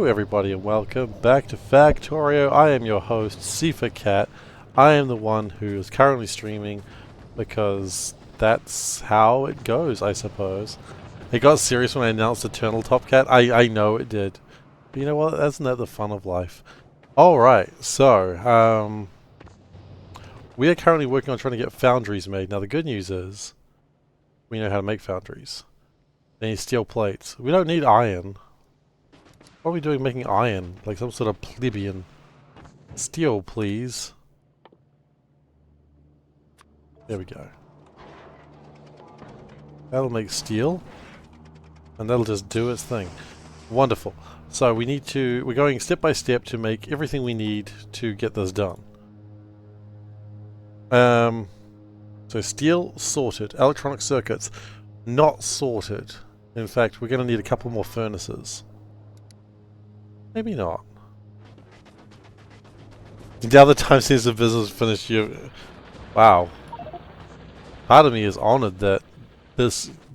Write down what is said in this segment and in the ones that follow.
Hello everybody and welcome back to Factorio. I am your host, SeiferKatt. I am the one who is currently streaming because that's how it goes, I suppose. It got serious when I announced Eternal Top Cat. I know it did. But you know what? Isn't that the fun of life? Alright, so, we are currently working on trying to get foundries made. Now the good news is, we know how to make foundries. They need steel plates. We don't need iron. What are we doing making iron? Like some sort of plebeian. Steel, please. There we go. That'll make steel. And that'll just do its thing. Wonderful. So we're going step by step to make everything we need to get this done. So steel sorted. Electronic circuits not sorted. In fact, we're going to need a couple more furnaces. Maybe not. The other time since the business finished, wow. Part of me is honored that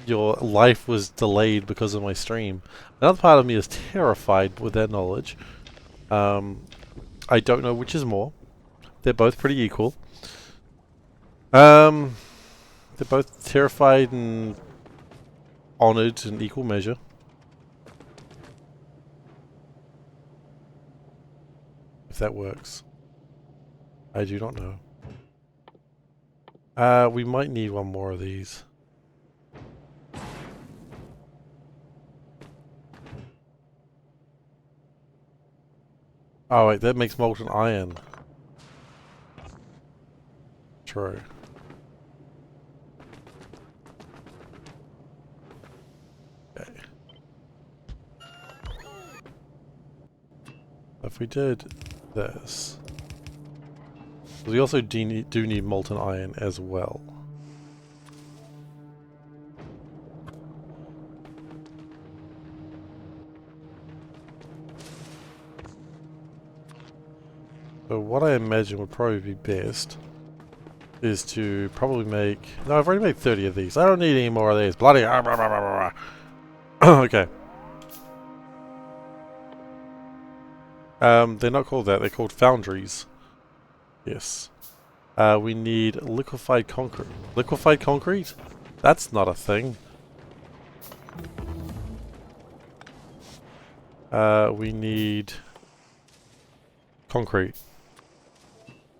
your life was delayed because of my stream. Another part of me is terrified with that knowledge. I don't know which is more. They're both pretty equal. They're both terrified and honored in equal measure. If that works. I do not know. We might need one more of these. Oh wait, that makes molten iron. True. Okay. If we did this... we also do need molten iron as well. So what I imagine would probably be best is to probably make... no, I've already made 30 of these. I don't need any more of these. Bloody... okay. They're not called that. They're called foundries. Yes. We need liquefied concrete. Liquefied concrete? That's not a thing. We need concrete.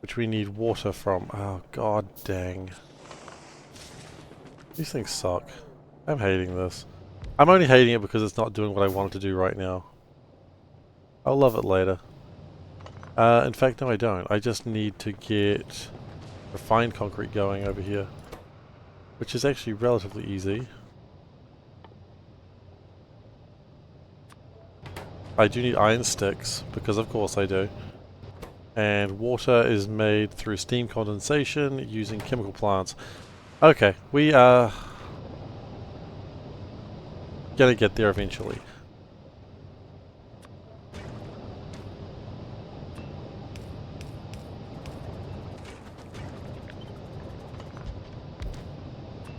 Which we need water from. Oh, god dang. These things suck. I'm hating this. I'm only hating it because it's not doing what I want it to do right now. I'll love it later. In fact, no I don't. I just need to get refined concrete going over here. Which is actually relatively easy. I do need iron sticks, because of course I do. And water is made through steam condensation using chemical plants. Okay, we are gonna get there eventually.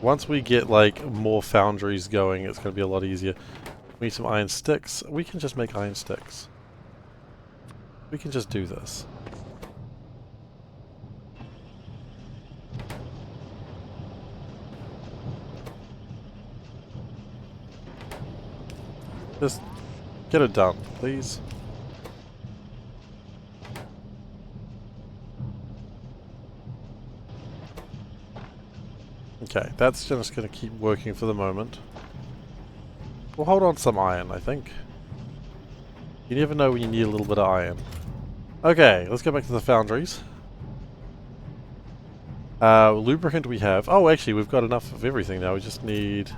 Once we get like more foundries going, it's going to be a lot easier. We need some iron sticks. We can just make iron sticks. We can just do this. Just get it done, please. Okay, that's just going to keep working for the moment. We'll hold on to some iron, I think. You never know when you need a little bit of iron. Okay, let's go back to the foundries. Lubricant we have. Oh, actually, we've got enough of everything now. We just need...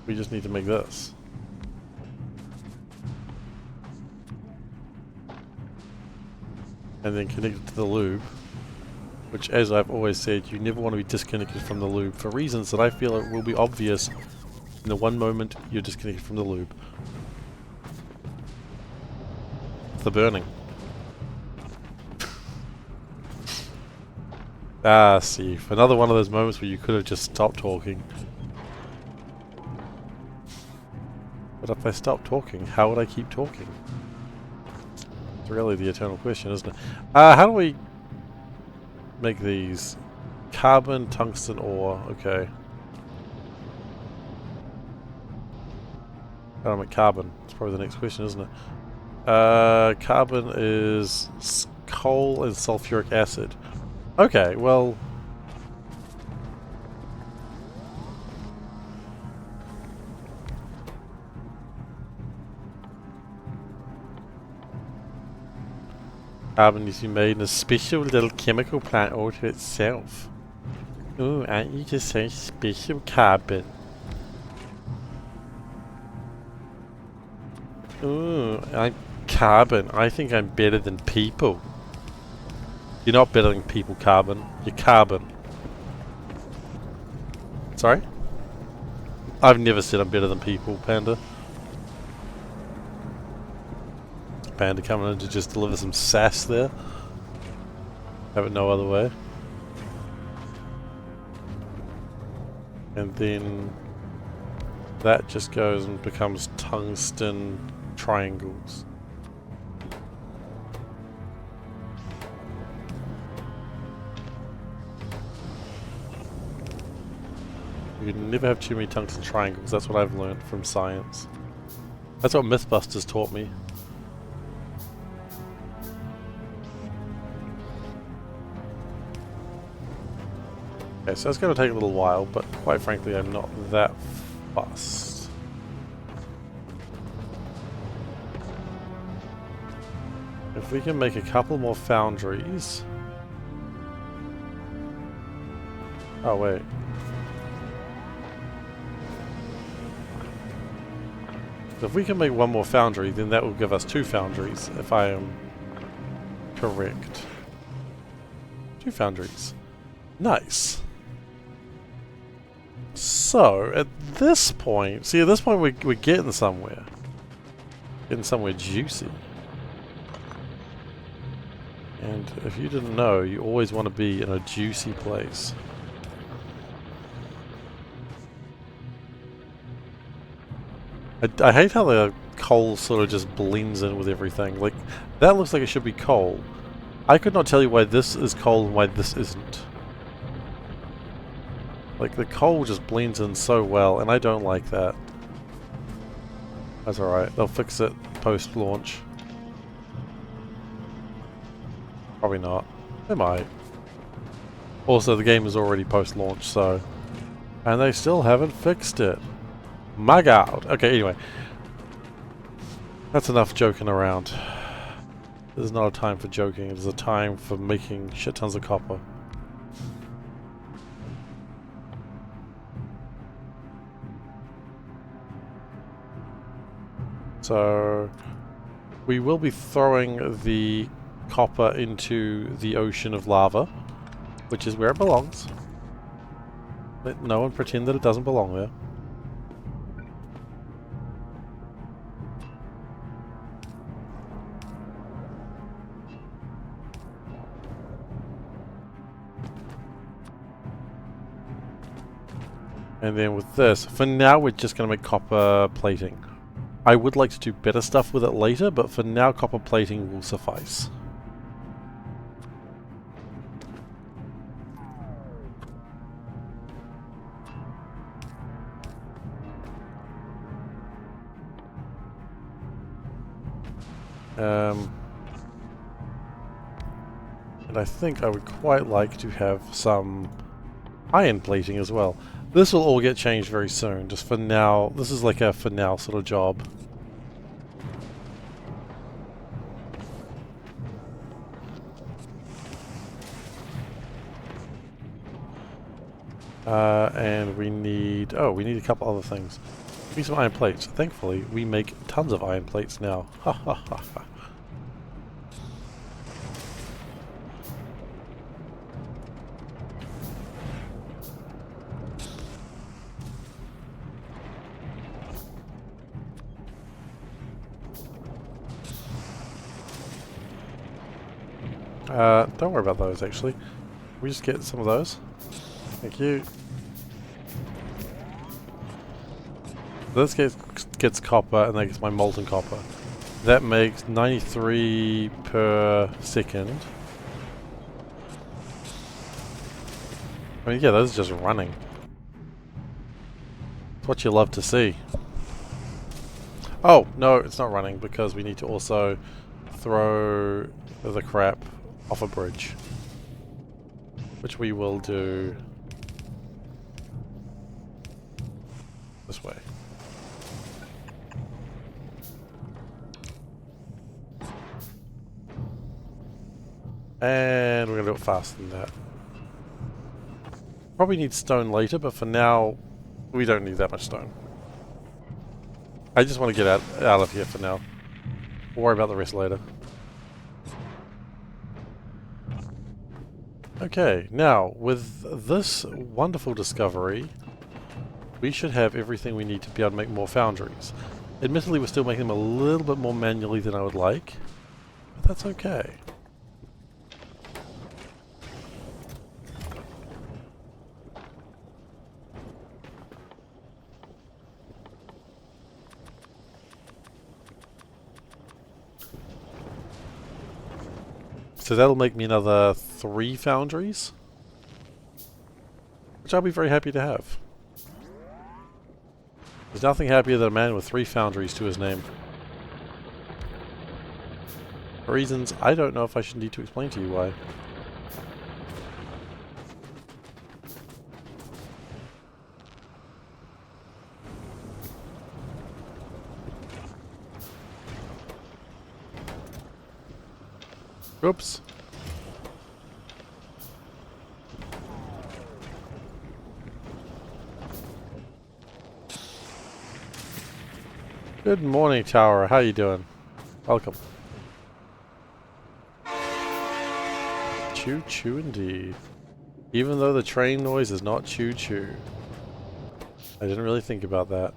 we just need to make this. And then connect it to the lube. Which, as I've always said, you never want to be disconnected from the lube for reasons that I feel it will be obvious in the one moment you're disconnected from the lube. It's the burning. Ah, see, another one of those moments where you could have just stopped talking. But if I stop talking, how would I keep talking? It's really the eternal question, isn't it? How do we make these? Carbon, tungsten ore, okay. How do I make carbon? It's probably the next question, isn't it? Carbon is coal and sulfuric acid. Okay, well... Carbon is made in a special little chemical plant all to itself. Ooh, aren't you just so special, Carbon? Ooh, I'm Carbon. I think I'm better than people. You're not better than people, Carbon. You're Carbon. Sorry? I've never said I'm better than people, Panda. Panda coming in to just deliver some sass there. Have it no other way. And then that just goes and becomes tungsten triangles. You can never have too many tungsten triangles, that's what I've learned from science. That's what Mythbusters taught me. Okay, so that's going to take a little while, but quite frankly I'm not that fussed. If we can make a couple more foundries... Oh wait. If we can make one more foundry, then that will give us 2 foundries, if I am correct. 2 foundries. Nice. So, at this point, see, at this point we're getting somewhere. Getting somewhere juicy. And if you didn't know, you always want to be in a juicy place. I hate how the coal sort of just blends in with everything. Like, that looks like it should be coal. I could not tell you why this is coal and why this isn't. Like, the coal just blends in so well, and I don't like that. That's alright, they'll fix it post-launch. Probably not. They might. Also, the game is already post-launch, so... And they still haven't fixed it. My god. Okay, anyway. That's enough joking around. This is not a time for joking, it is a time for making shit tons of copper. So, we will be throwing the copper into the ocean of lava, which is where it belongs. Let no one pretend that it doesn't belong there. And then with this, for now we're just going to make copper plating. I would like to do better stuff with it later, but for now copper plating will suffice. And I think I would quite like to have some iron plating as well. This will all get changed very soon, just for now. This is like a for now sort of job. And we need... Oh, we need a couple other things. We need some iron plates. Thankfully, we make tons of iron plates now. Ha ha ha ha. Don't worry about those, actually. We just get some of those. Thank you. This gets copper, and that gets my molten copper. That makes 93 per second. I mean, yeah, those are just running. It's what you love to see. Oh, no, it's not running because we need to also throw the crap off a bridge. Which we will do this way. And we're going to do it faster than that. Probably need stone later, but for now, we don't need that much stone. I just want to get out of here for now. We'll worry about the rest later. Okay, now, with this wonderful discovery, we should have everything we need to be able to make more foundries. Admittedly, we're still making them a little bit more manually than I would like, but that's okay. So that'll make me another 3 foundries, which I'll be very happy to have. There's nothing happier than a man with 3 foundries to his name. For reasons I don't know if I should need to explain to you why. Oops. Good morning, Tower. How you doing? Welcome. Choo choo indeed. Even though the train noise is not choo choo. I didn't really think about that.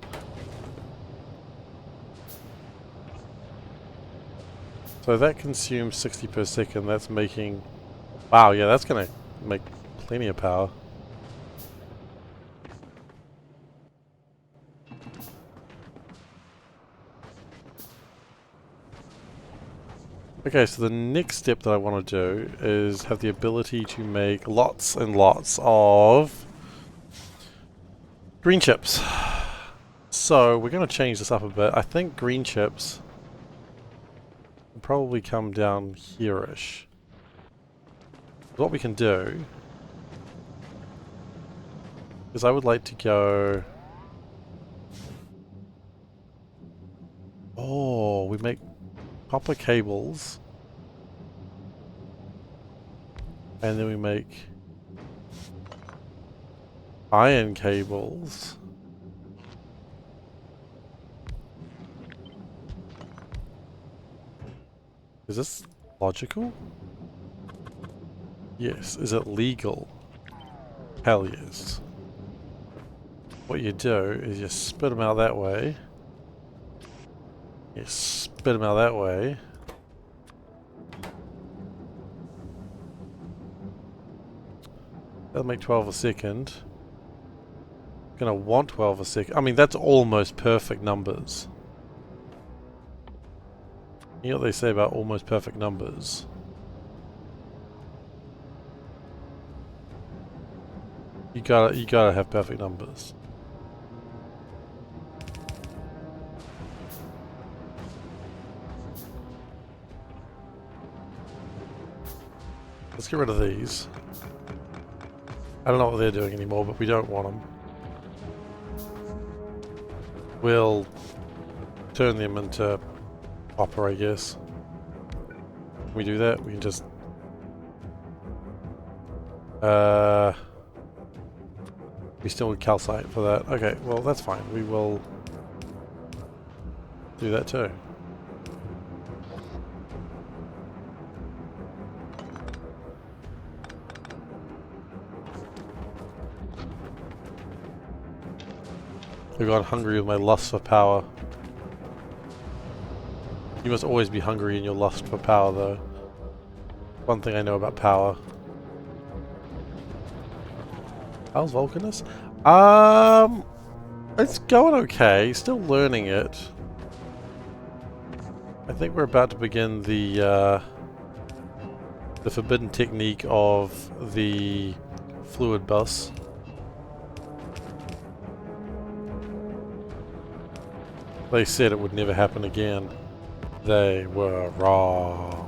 So that consumes 60 per second. That's making... Wow, yeah, that's going to make plenty of power. Okay, so the next step that I want to do is have the ability to make lots and lots of green chips. So we're going to change this up a bit. I think green chips will probably come down here-ish. What we can do is I would like to go... Oh, we make copper cables. And then we make iron cables. Is this logical? Yes. Is it legal? Hell yes. What you do is you spit them out that way. You spit them out that way. That'll make 12 a second. Gonna want 12 a second. I mean, that's almost perfect numbers. You know what they say about almost perfect numbers? You gotta have perfect numbers. Let's get rid of these. I don't know what they're doing anymore, but we don't want them. We'll turn them into copper, I guess. Can we do that? We can just... we still need calcite for that. Okay, well that's fine. We will do that too. I've gone hungry with my lust for power. You must always be hungry in your lust for power, though. One thing I know about power. How's Vulcanus? It's going okay. Still learning it. I think we're about to begin the forbidden technique of the fluid bus. They said it would never happen again. They were wrong.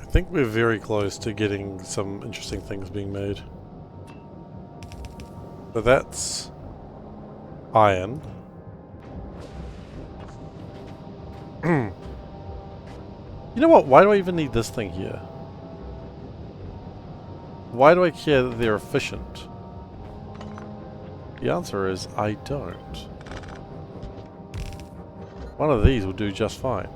I think we're very close to getting some interesting things being made. So that's iron. You know what? Why do I even need this thing here? Why do I care that they're efficient? The answer is I don't. One of these will do just fine.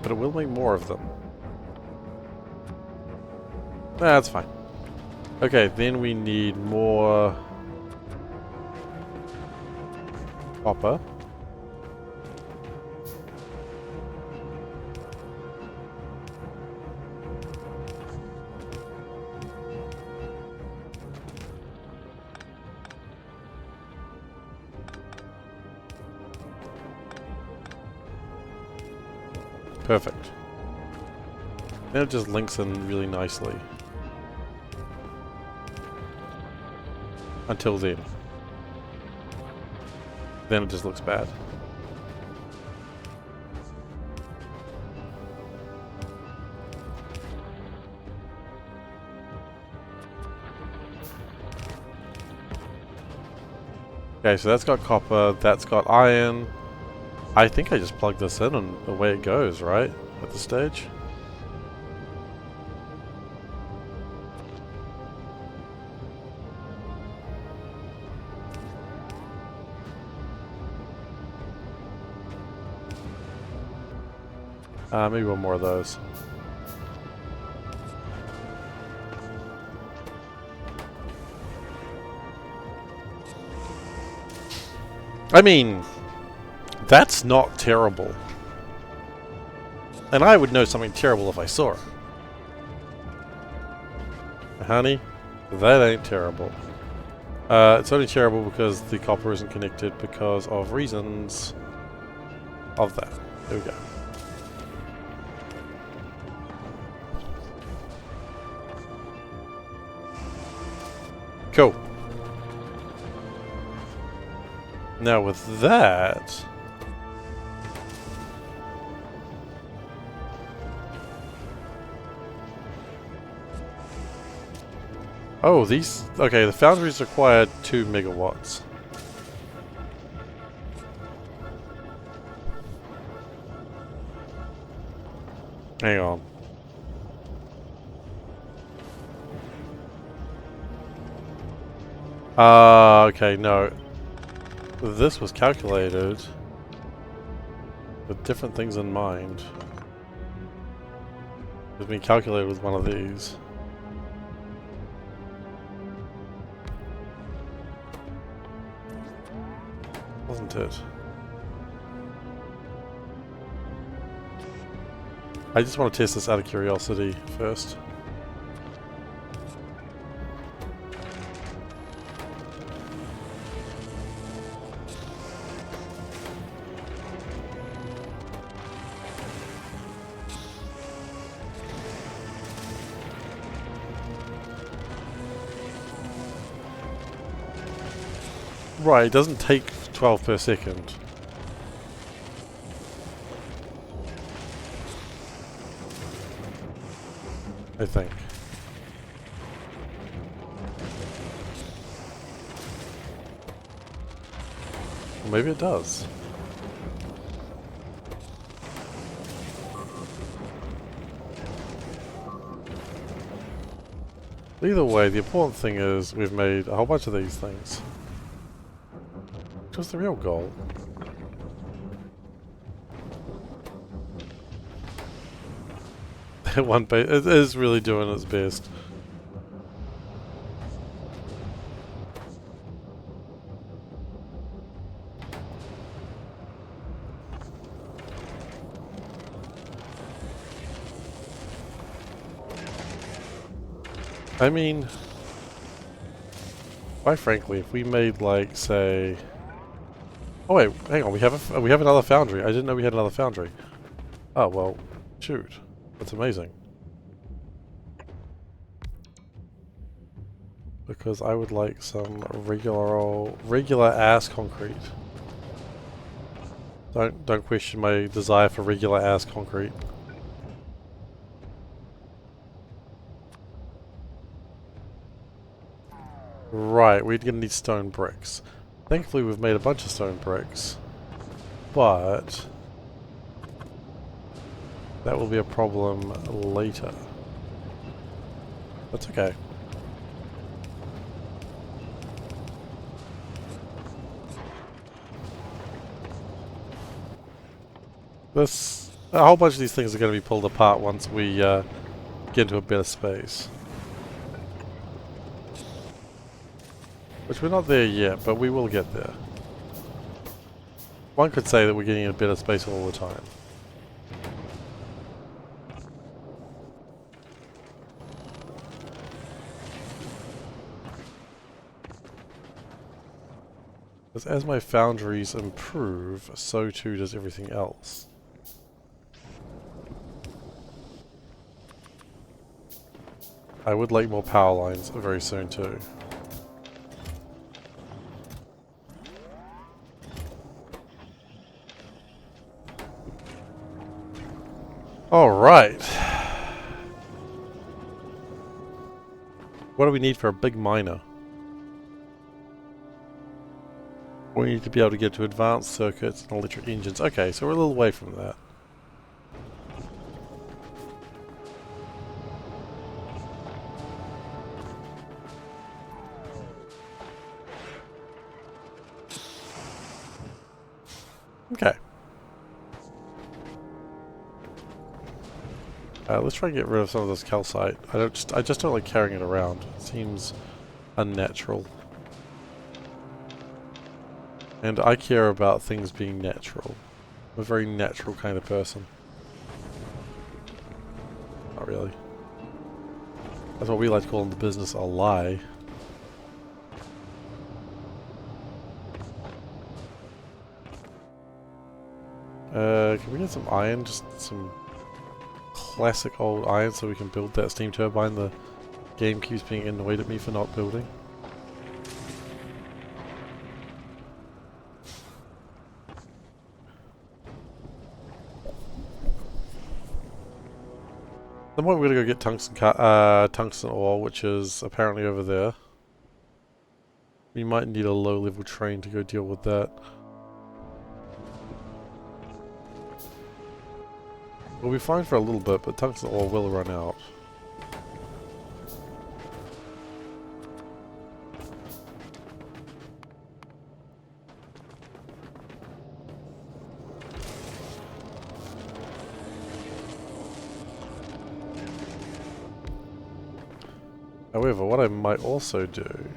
But it will make more of them. That's fine. Okay, then we need more copper. Perfect. Then it just links in really nicely. Until then. Then it just looks bad. Okay, so that's got copper, that's got iron. I think I just plug this in and away it goes, right? At the stage. Maybe one more of those. I mean, that's not terrible. And I would know something terrible if I saw it. Honey, that ain't terrible. It's only terrible because the copper isn't connected because of reasons of that. There we go. Cool. Now with that... Oh, these... Okay, the foundries required 2 megawatts. Hang on. Okay, no. This was calculated with different things in mind. It's been calculated with one of these. Wasn't it? I just want to test this out of curiosity first. Right, it doesn't take 12 per second. I think. Maybe it does. Either way, the important thing is we've made a whole bunch of these things. was the real goal? One base, it is really doing its best. I mean, quite frankly, if we made like, say, oh wait, hang on, we have another foundry. I didn't know we had another foundry. Oh well, shoot, that's amazing. Because I would like some regular ass concrete. Don't question my desire for regular ass concrete. Right, we're gonna need stone bricks. Thankfully we've made a bunch of stone bricks. But that will be a problem later. That's okay. A whole bunch of these things are going to be pulled apart once we get into a better space. Which we're not there yet, but we will get there. One could say that we're getting in a better space all the time. Because as my foundries improve, so too does everything else. I would like more power lines very soon too. Alright. What do we need for a big miner? We need to be able to get to advanced circuits and electric engines. Okay, so we're a little way from that. Okay. Let's try and get rid of some of this calcite. I just don't like carrying it around. It seems unnatural. And I care about things being natural. I'm a very natural kind of person. Not really. That's what we like to call in the business a lie. Can we get some iron? Just some classic old iron so we can build that steam turbine the game keeps being annoyed at me for not building. Then we're going to go get tungsten ore, which is apparently over there. We might need a low-level train to go deal with that. We'll be fine for a little bit, but tungsten ore will run out. However, what I might also do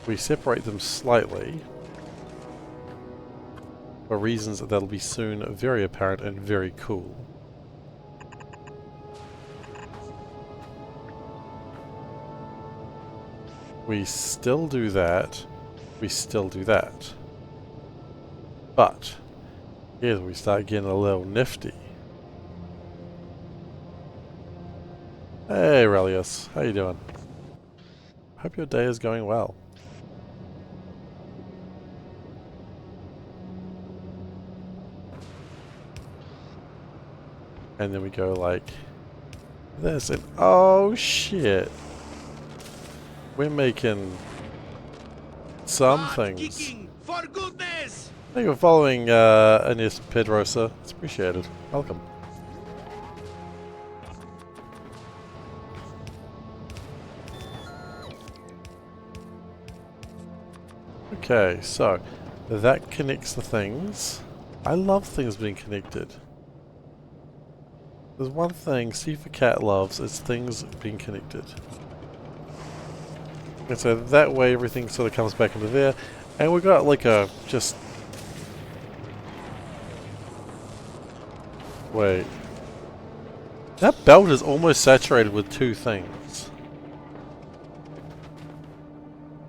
we separate them slightly for reasons that'll be soon very apparent and very cool. We still do that. We still do that. But here's where we start getting a little nifty. Hey Relius, how you doing? Hope your day is going well. And then we go like this and oh shit. We're making some things. For goodness! Thank you for following Ines Pedrosa. It's appreciated. Welcome. Okay, so that connects the things. I love things being connected. There's one thing SeiferKatt loves, is things being connected. And so that way everything sort of comes back into there. And we got like a just... Wait. That belt is almost saturated with two things.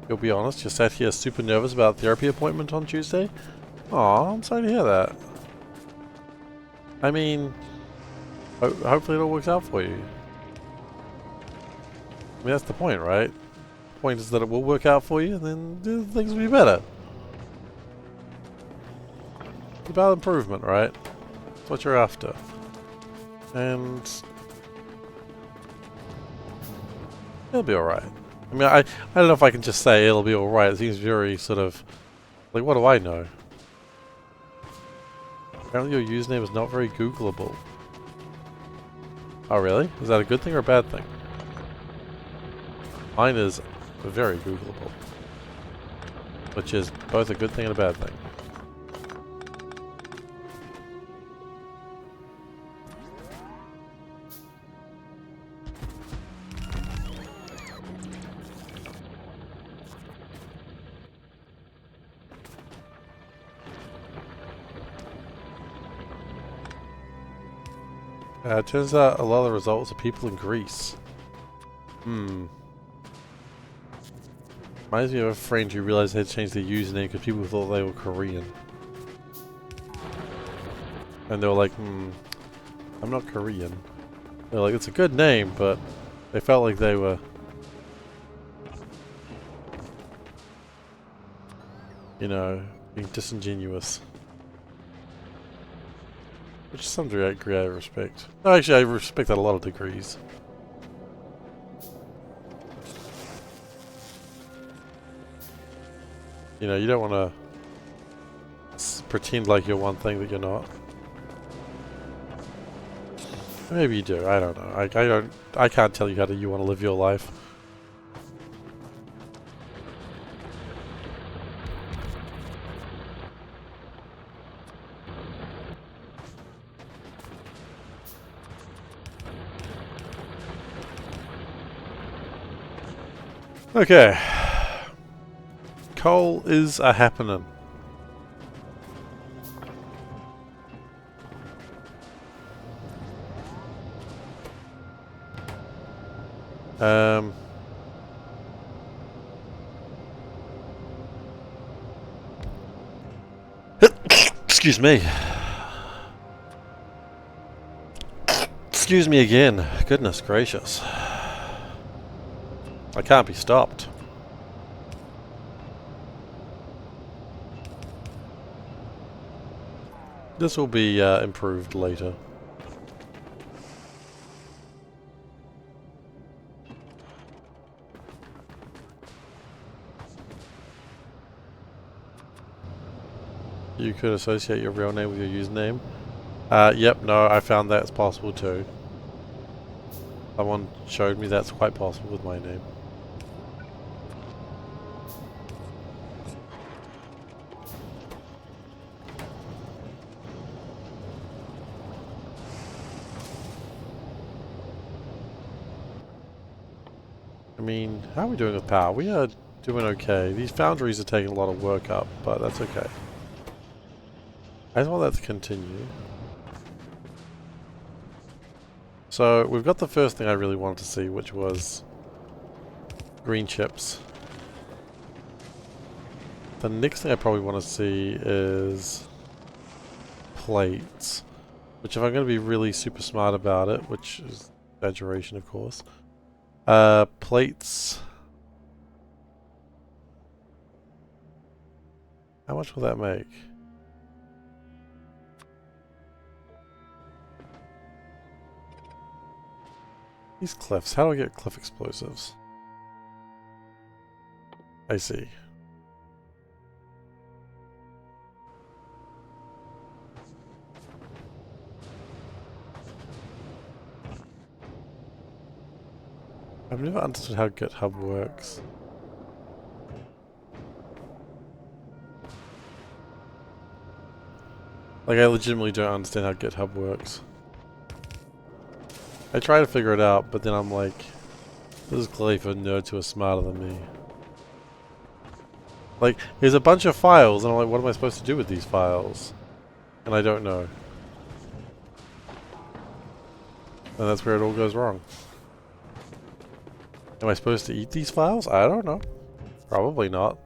You'll be honest, you sat here super nervous about a therapy appointment on Tuesday? Aw, I'm sorry to hear that. I mean, hopefully it all works out for you. I mean, that's the point, right? The point is that it will work out for you, and then things will be better. It's about improvement, right? That's what you're after. And it'll be alright. I mean, I don't know if I can just say it'll be alright. It seems very sort of... Like, what do I know? Apparently your username is not very Googleable. Oh, really? Is that a good thing or a bad thing? Mine is very Googleable. Which is both a good thing and a bad thing. It turns out a lot of the results are people in Greece. Reminds me of a friend who realized they had changed their username because people thought they were Korean. And they were like, I'm not Korean. They're like, it's a good name, but they felt like they were... You know, being disingenuous. Which to some degree I respect. No, actually, I respect that a lot of degrees. You know, you don't want to pretend like you're one thing that you're not. Maybe you do. I don't know. I can't tell you how you want to live your life. Okay. Coal is a happening. Excuse me. Excuse me again. Goodness gracious. I can't be stopped. This will be improved later. You could associate your real name with your username. Yep, no, I found that's possible too. Someone showed me that's quite possible with my name. I mean, how are we doing with power? We are doing okay. These foundries are taking a lot of work up, but that's okay. I just want that to continue. So, we've got the first thing I really wanted to see, which was green chips. The next thing I probably want to see is plates. Which, if I'm going to be really super smart about it, which is exaggeration of course, plates. How much will that make? These cliffs. How do I get cliff explosives? I see. I've never understood how GitHub works. Like, I legitimately don't understand how GitHub works. I try to figure it out, but then I'm like, this is clearly for nerds who are smarter than me. Like, there's a bunch of files, and I'm like, what am I supposed to do with these files? And I don't know. And that's where it all goes wrong. Am I supposed to eat these files? I don't know. Probably not.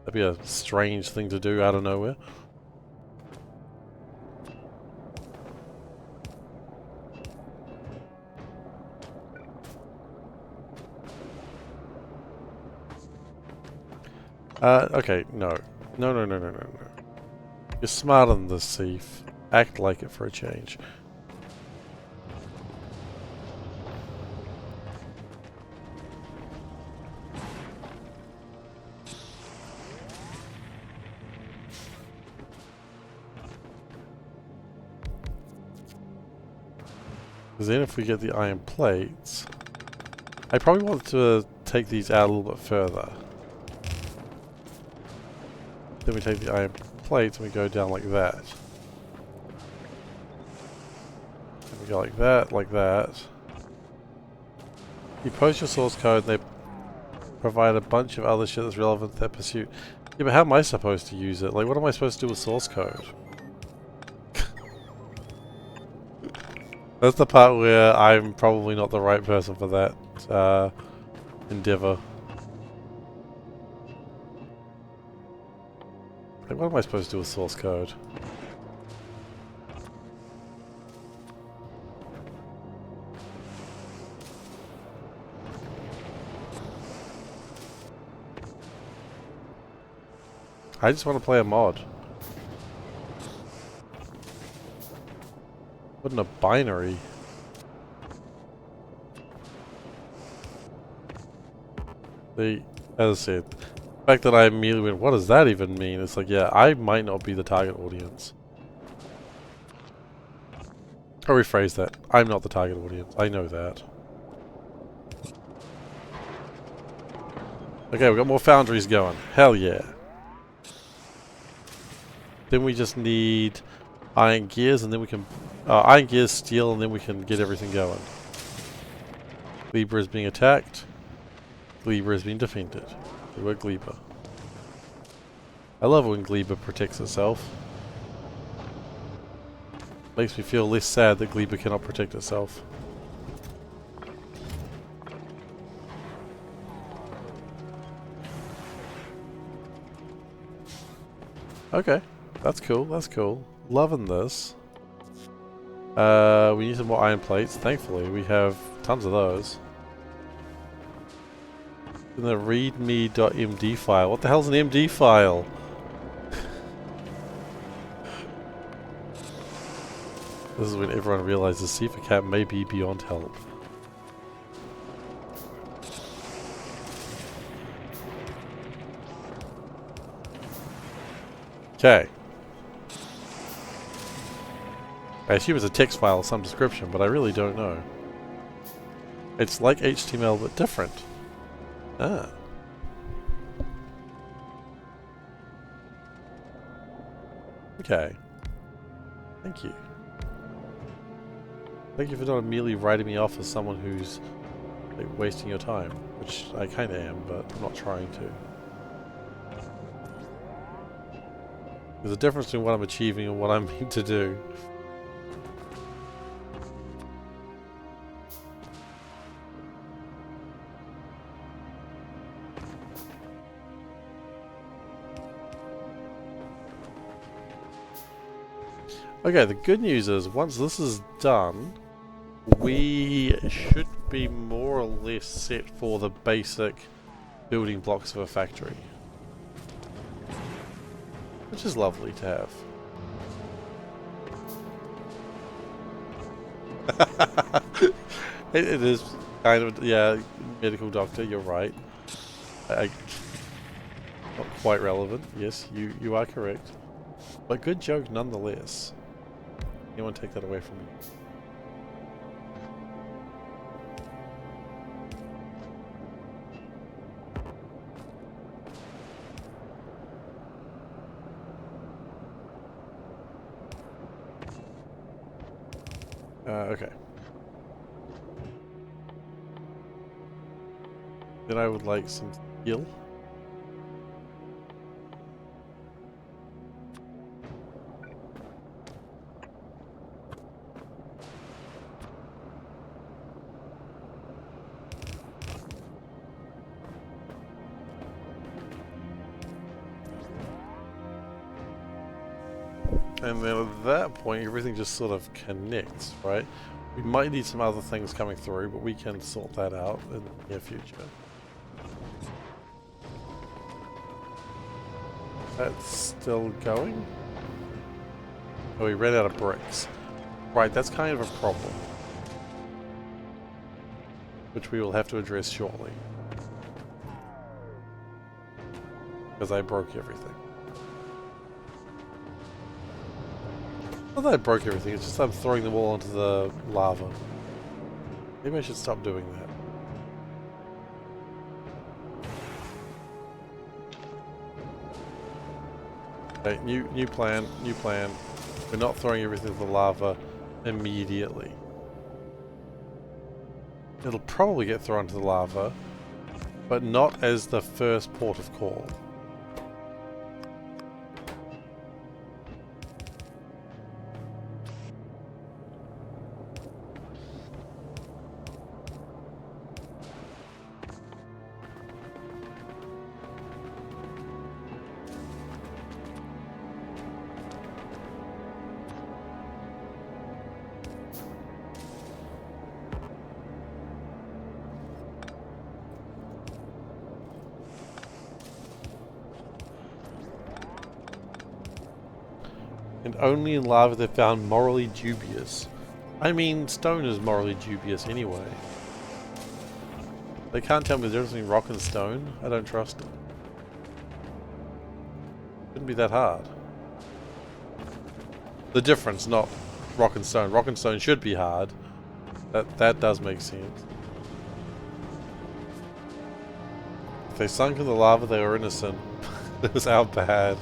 That'd be a strange thing to do out of nowhere. Okay, no. No. You're smarter than this, Seif. Act like it for a change. Because then if we get the iron plates... I probably want to take these out a little bit further. Then we take the iron plates and we go down like that. And we go like that, like that. You post your source code and they provide a bunch of other shit that's relevant to that pursuit. Yeah, but how am I supposed to use it? Like, what am I supposed to do with source code? That's the part where I'm probably not the right person for that endeavor. Like, what am I supposed to do with source code? I just want to play a mod. What in a binary? As I said, the fact that I immediately went, what does that even mean? It's like, yeah, I might not be the target audience. I'll rephrase that. I'm not the target audience. I know that. Okay, we've got more foundries going. Hell yeah. Then we just need iron gears and then we can... iron gears, steel, and then we can get everything going. Gleba is being attacked. Gleba is being defended. We were Gleba. I love when Gleba protects itself. Makes me feel less sad that Gleba cannot protect itself. Okay. That's cool, that's cool. Loving this. We need some more iron plates. Thankfully, we have tons of those. In the readme.md file. What the hell's an MD file? This is when everyone realizes SeiferKatt may be beyond help. Okay. I assume it's a text file of some description, but I really don't know. It's like HTML, but different. Ah. Okay. Thank you. Thank you for not immediately writing me off as someone who's like, wasting your time, which I kind of am, but I'm not trying to. There's a difference between what I'm achieving and what I'm meant to do. Okay, the good news is, once this is done, we should be more or less set for the basic building blocks of a factory. Which is lovely to have. It is kind of, yeah, medical doctor, you're right. Not quite relevant, yes, you are correct. But good joke nonetheless. Anyone take that away from me? Okay. Then I would like some steel. And then at that point, everything just sort of connects, right? We might need some other things coming through, but we can sort that out in the near future. That's still going? Oh, we ran out of bricks. Right, that's kind of a problem, which we will have to address shortly. Because I broke everything. Not that I broke everything, it's just I'm throwing them all into the lava. Maybe I should stop doing that. Okay, new plan, new plan. We're not throwing everything into the lava immediately. It'll probably get thrown into the lava, but not as the first port of call. And only in lava they're found morally dubious. I mean, stone is morally dubious anyway. They can't tell me the difference between rock and stone. I don't trust it. Shouldn't be that hard. The difference, not rock and stone. Rock and stone should be hard. That does make sense. If they sunk in the lava, they were innocent. It was our bad.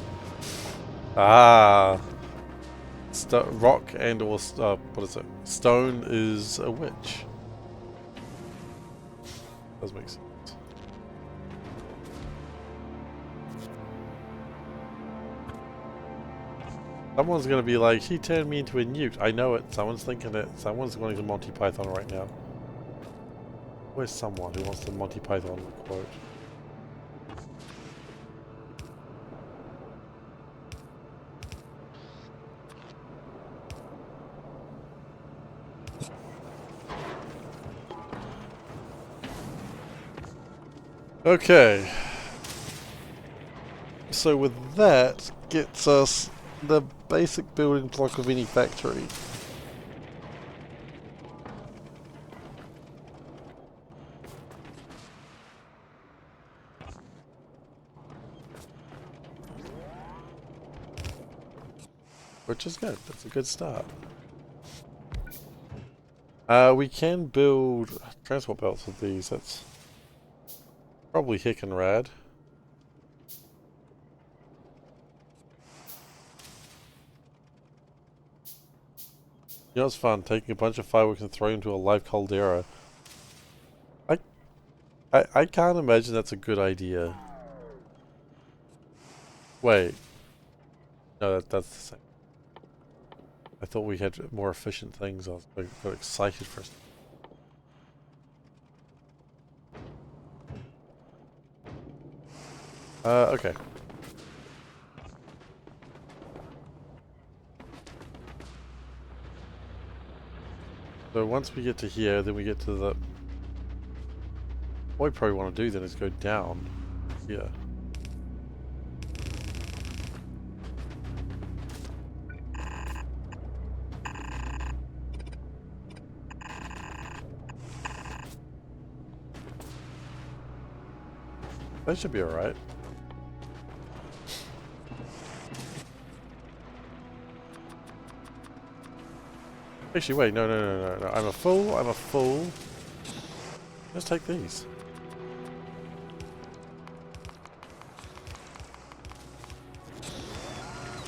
Ah. Rock and or what is it? Stone is a witch. Does make sense. Someone's gonna be like, he turned me into a newt. I know it. Someone's thinking it. Someone's going to Monty Python right now. Where's someone who wants the Monty Python quote? Okay. So with that, gets us the basic building block of any factory. Which is good. That's a good start. We can build transport belts with these. That's probably hickin' rad. You know it's fun, taking a bunch of fireworks and throwing them into a live caldera. I can't imagine that's a good idea. Wait. No, that's the same. I thought we had more efficient things. I got excited for a second. Okay. So once we get to here, then we get to the... What we probably want to do then is go down here. That should be alright. Actually, wait, no. I'm a fool. Let's take these.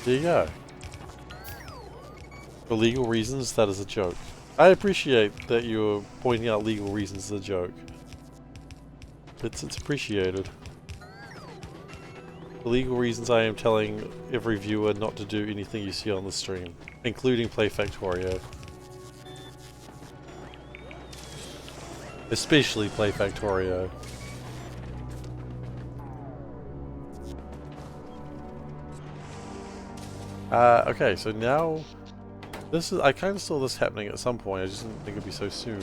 There you go. For legal reasons, that is a joke. I appreciate that you're pointing out legal reasons as a joke. It's appreciated. The legal reasons I am telling every viewer not to do anything you see on the stream, including play Factorio. Especially play Factorio. Okay, so now this is, I kind of saw this happening at some point, I just didn't think it'd be so soon.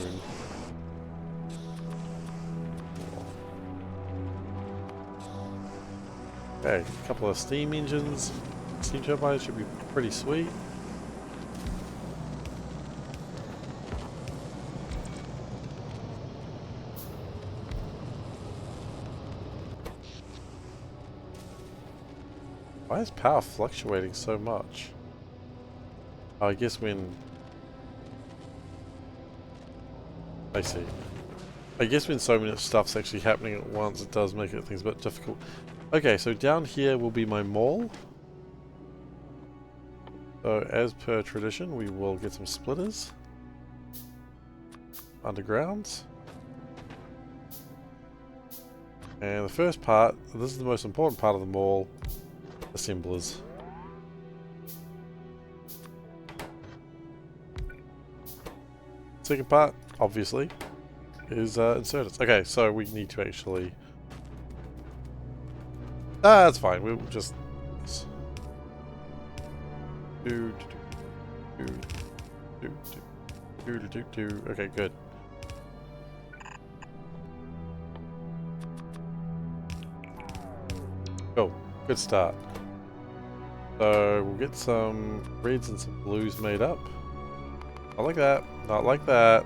Okay, a couple of steam engines, steam turbines should be pretty sweet. Why is power fluctuating so much? Oh, I guess when... I see. I guess when so many stuff's actually happening at once, it does make things a bit difficult. Okay, so down here will be my mall. So, as per tradition, we will get some splitters. Undergrounds. And the first part, this is the most important part of the mall, assemblers. Second part, obviously, is inserters. Okay, so we need to actually... that's fine, we'll just... Okay, good. Oh, good start. So we'll get some reds and some blues made up. Not like that. Not like that.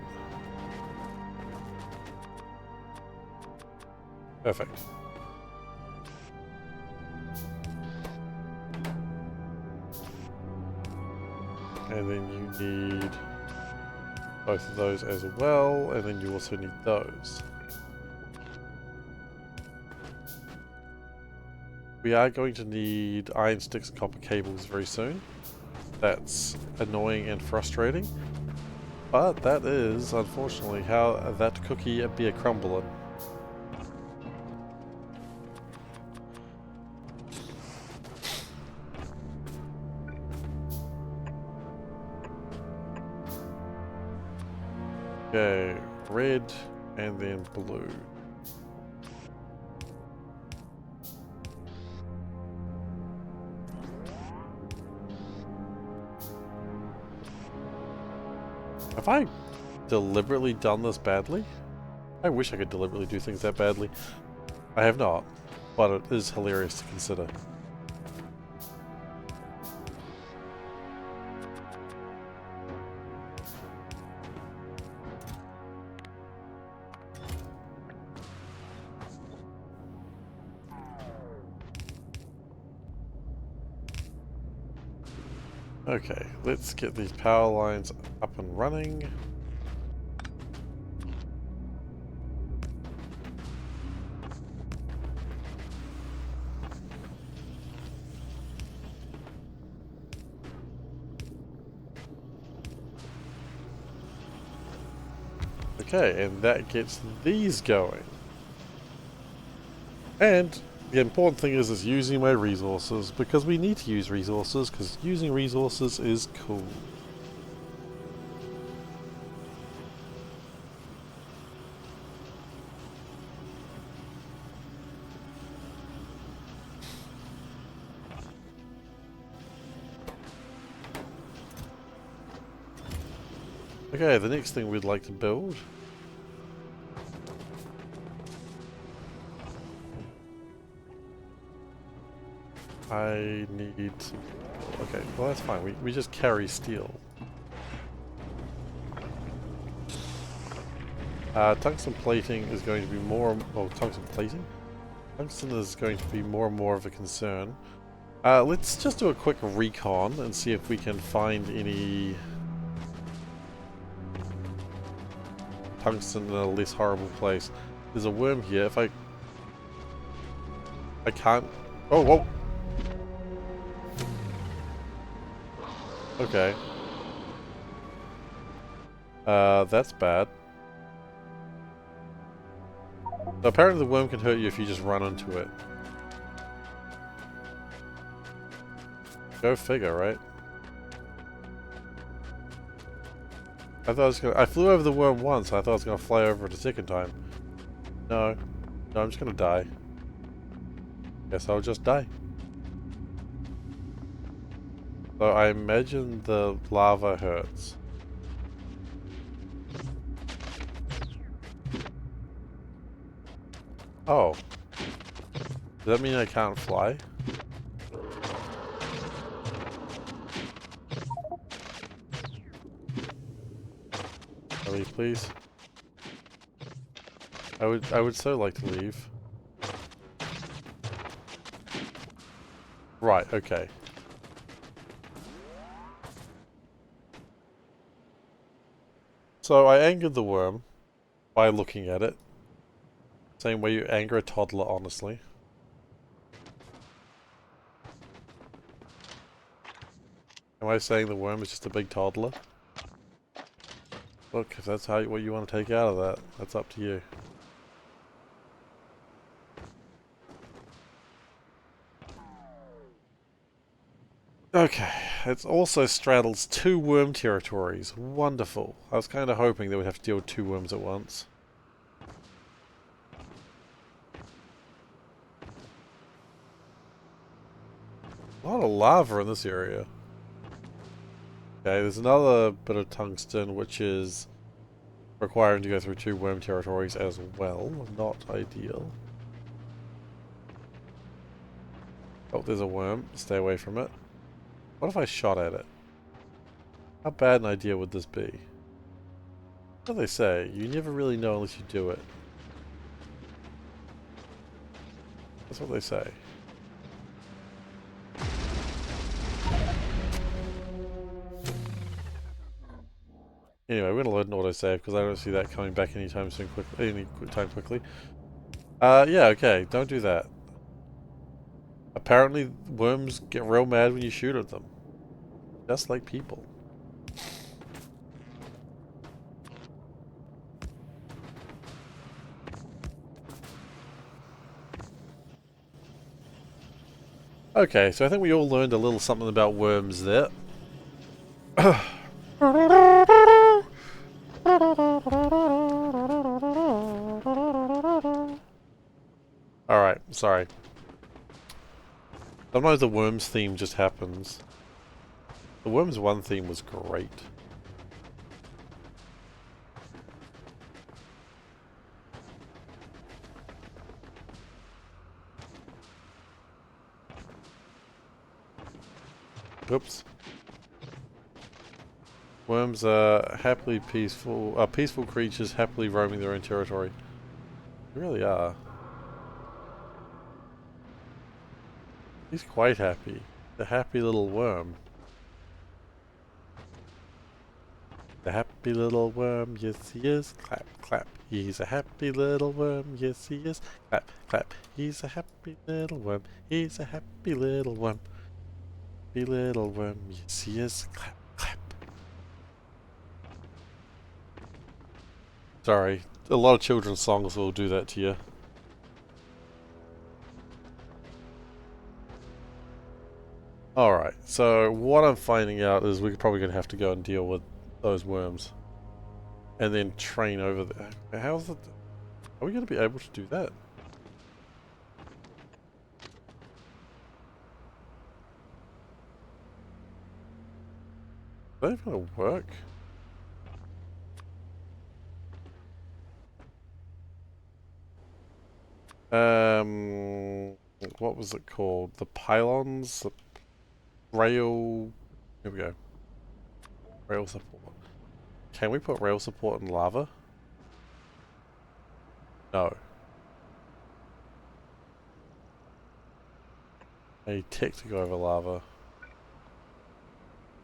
Perfect. And then you need both of those as well, and then you also need those. We are going to need iron sticks and copper cables very soon. That's annoying and frustrating. But that is, unfortunately, how that cookie be a crumbling. Okay, red and then blue. Have I deliberately done this badly? I wish I could deliberately do things that badly. I have not, but it is hilarious to consider. Okay, let's get these power lines up and running. Okay, and that gets these going. And the important thing is using my resources, because we need to use resources, because using resources is cool. Okay, the next thing we'd like to build I need... Okay, well that's fine. We just carry steel. Tungsten plating is going to be more... Oh, tungsten plating? Tungsten is going to be more and more of a concern. Let's just do a quick recon and see if we can find any tungsten in a less horrible place. There's a worm here. If I can't... Oh, whoa! Okay. That's bad. So apparently the worm can hurt you if you just run into it. Go figure, right? I flew over the worm once, I thought I was gonna fly over it a second time. No. No, I'm just gonna die. Guess I'll just die. So I imagine the lava hurts. Oh. Does that mean I can't fly? Leave, please. I would so like to leave. Right, okay. So I angered the worm by looking at it. Same way you anger a toddler, honestly. Am I saying the worm is just a big toddler? Look, if that's what you want to take out of that, that's up to you. Okay, it also straddles 2 worm territories. Wonderful. I was kind of hoping they would have to deal with 2 worms at once. A lot of lava in this area. Okay, there's another bit of tungsten, which is requiring to go through 2 worm territories as well. Not ideal. Oh, there's a worm. Stay away from it. What if I shot at it? How bad an idea would this be? What do they say? You never really know unless you do it. That's what they say. Anyway, we're gonna load an autosave because I don't see that coming back anytime soon. Quickly. Yeah, okay. Don't do that. Apparently, worms get real mad when you shoot at them, just like people. Okay, so I think we all learned a little something about worms there. Alright, sorry. Sometimes the worms theme just happens. The worms 1 theme was great. Oops. Worms are peaceful creatures happily roaming their own territory. They really are. He's quite happy. The happy little worm. The happy little worm, yes he is. Clap, clap. He's a happy little worm, yes he is. Clap, clap. He's a happy little worm. He's a happy little worm. Happy little worm, yes he is. Clap, clap. Sorry, a lot of children's songs will do that to you. Alright, so what I'm finding out is we're probably going to have to go and deal with those worms. And then train over there. How's it? Are we going to be able to do that? Is that even going to work? What was it called? The pylons? The rail... Here we go. Rail support. Can we put rail support in lava? No. I need tech to go over lava.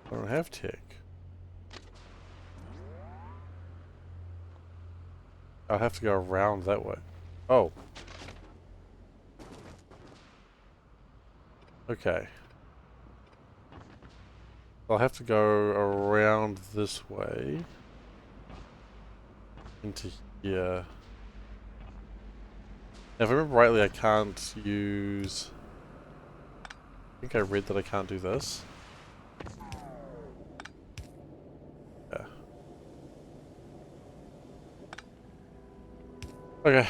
I don't have tech. I'll have to go around that way. Oh. Okay. I'll have to go around this way. into here. Now, if I remember rightly, I can't use... I think I read that I can't do this. Yeah. Okay.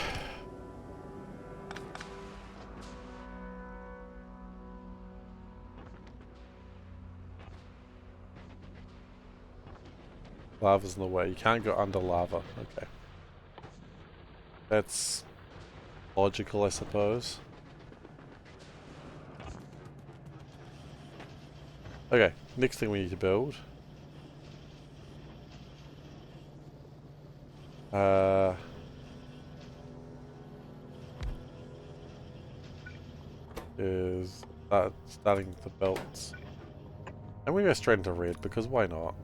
Lava's in the way. You can't go under lava. Okay. That's logical, I suppose. Okay, next thing we need to build. Is starting the belts. And we go straight into red, because why not?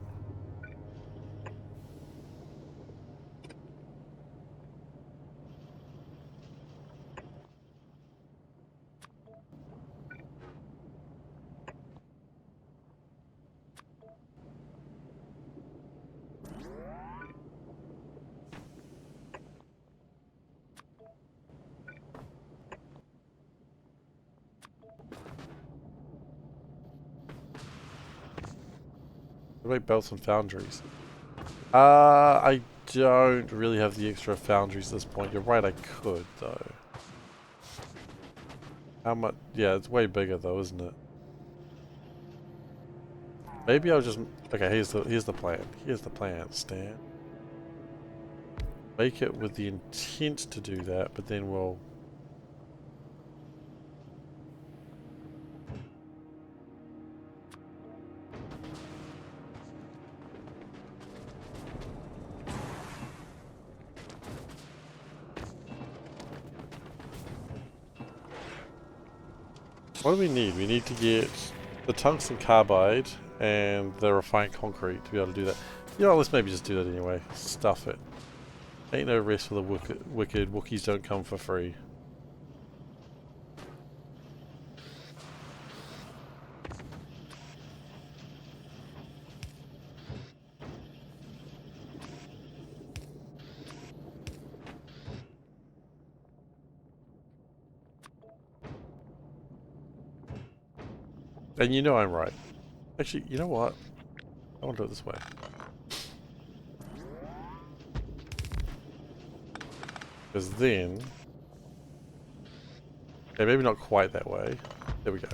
What about belts and foundries? I don't really have the extra foundries at this point. You're right, I could, though. How much? Yeah, it's way bigger, though, isn't it? Maybe I'll just... Okay, here's the plan. Here's the plan, Stan. Make it with the intent to do that, but then we'll... What do we need? We need to get the tungsten carbide and the refined concrete to be able to do that. You know, let's maybe just do that anyway. Stuff it. Ain't no rest for the wicked. Wookiees don't come for free. And you know I'm right. Actually, you know what? I want to do it this way. Because then... Okay, maybe not quite that way. There we go.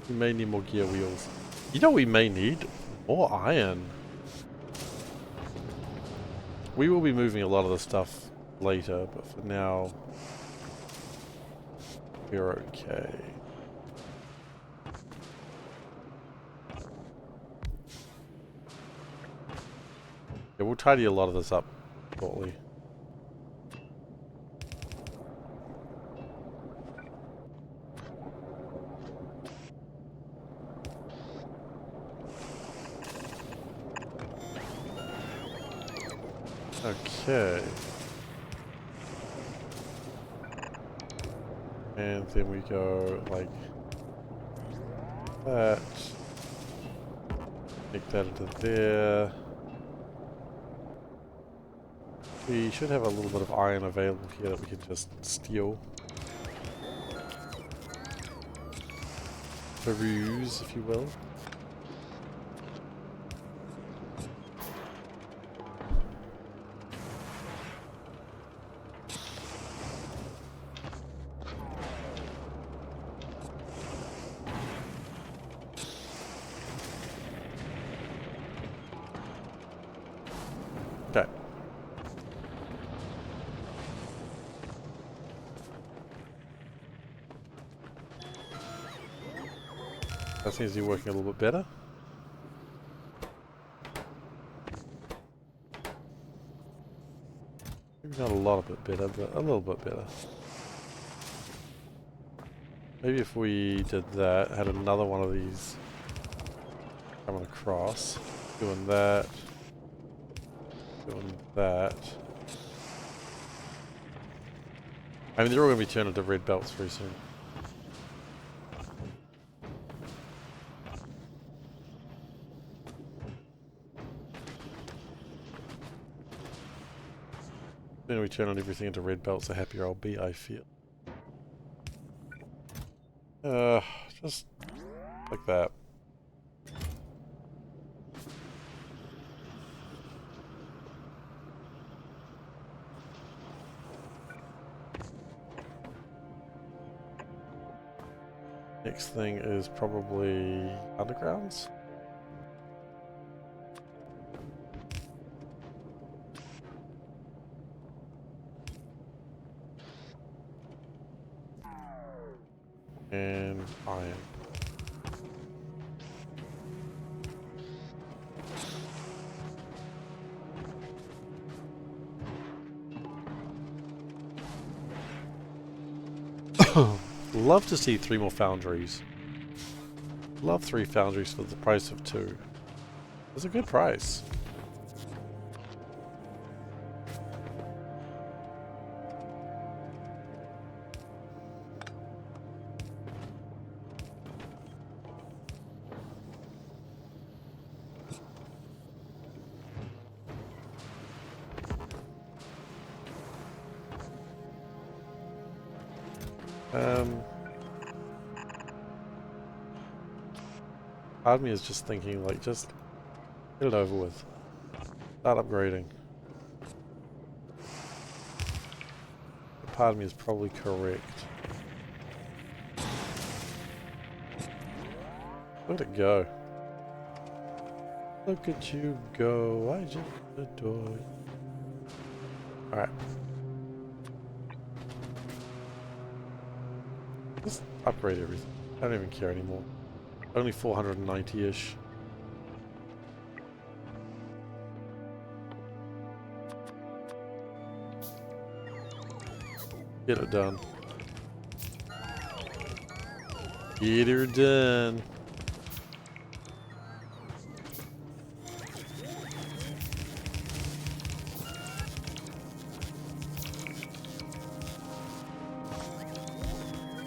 We may need more gear wheels. You know we may need more iron. We will be moving a lot of the stuff later, but for now, we're okay. Yeah, we'll tidy a lot of this up shortly. Okay. And then we go like that. Make that into there. We should have a little bit of iron available here that we can just steal. Peruse, if you will. Okay. That seems to be working a little bit better. Maybe not a lot bit better, but a little bit better. Maybe if we did that, had another one of these coming across, doing that, doing that. I mean, they're all going to be turned into red belts very soon. The sooner we turn on everything into red belts, the happier I'll be, I feel. Just like that. Next thing is probably undergrounds. And iron. Love to see 3 more foundries. Love 3 foundries for the price of 2. It's a good price. Part of me is just thinking, like, just get it over with. Start upgrading. Part of me is probably correct. Look at it go. Look at you go. I just adore it. Alright. Just upgrade everything. I don't even care anymore. Only 490-ish. Get it done. Get her done.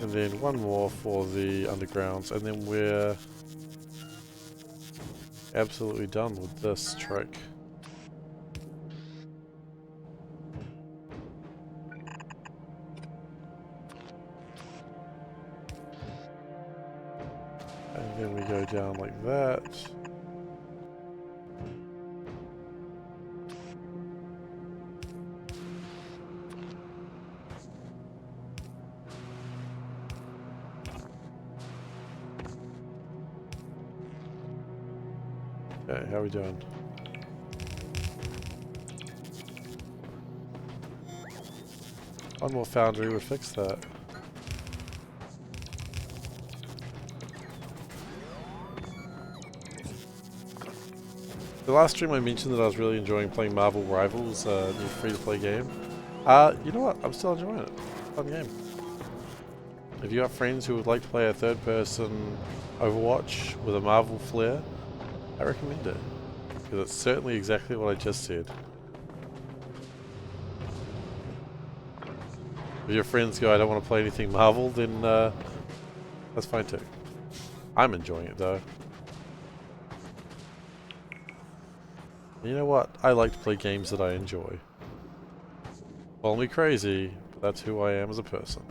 And then one more for the undergrounds, and then we're absolutely done with this trick. And then we go down like that. Okay, how are we doing? One more foundry would fix that. The last stream I mentioned that I was really enjoying playing Marvel Rivals, the free-to-play game. You know what? I'm still enjoying it. Fun game. If you got friends who would like to play a third-person Overwatch with a Marvel flair, I recommend it. Because it's certainly exactly what I just said. If your friends go, I don't want to play anything Marvel, then that's fine too. I'm enjoying it though. You know what? I like to play games that I enjoy. Call me crazy, but that's who I am as a person.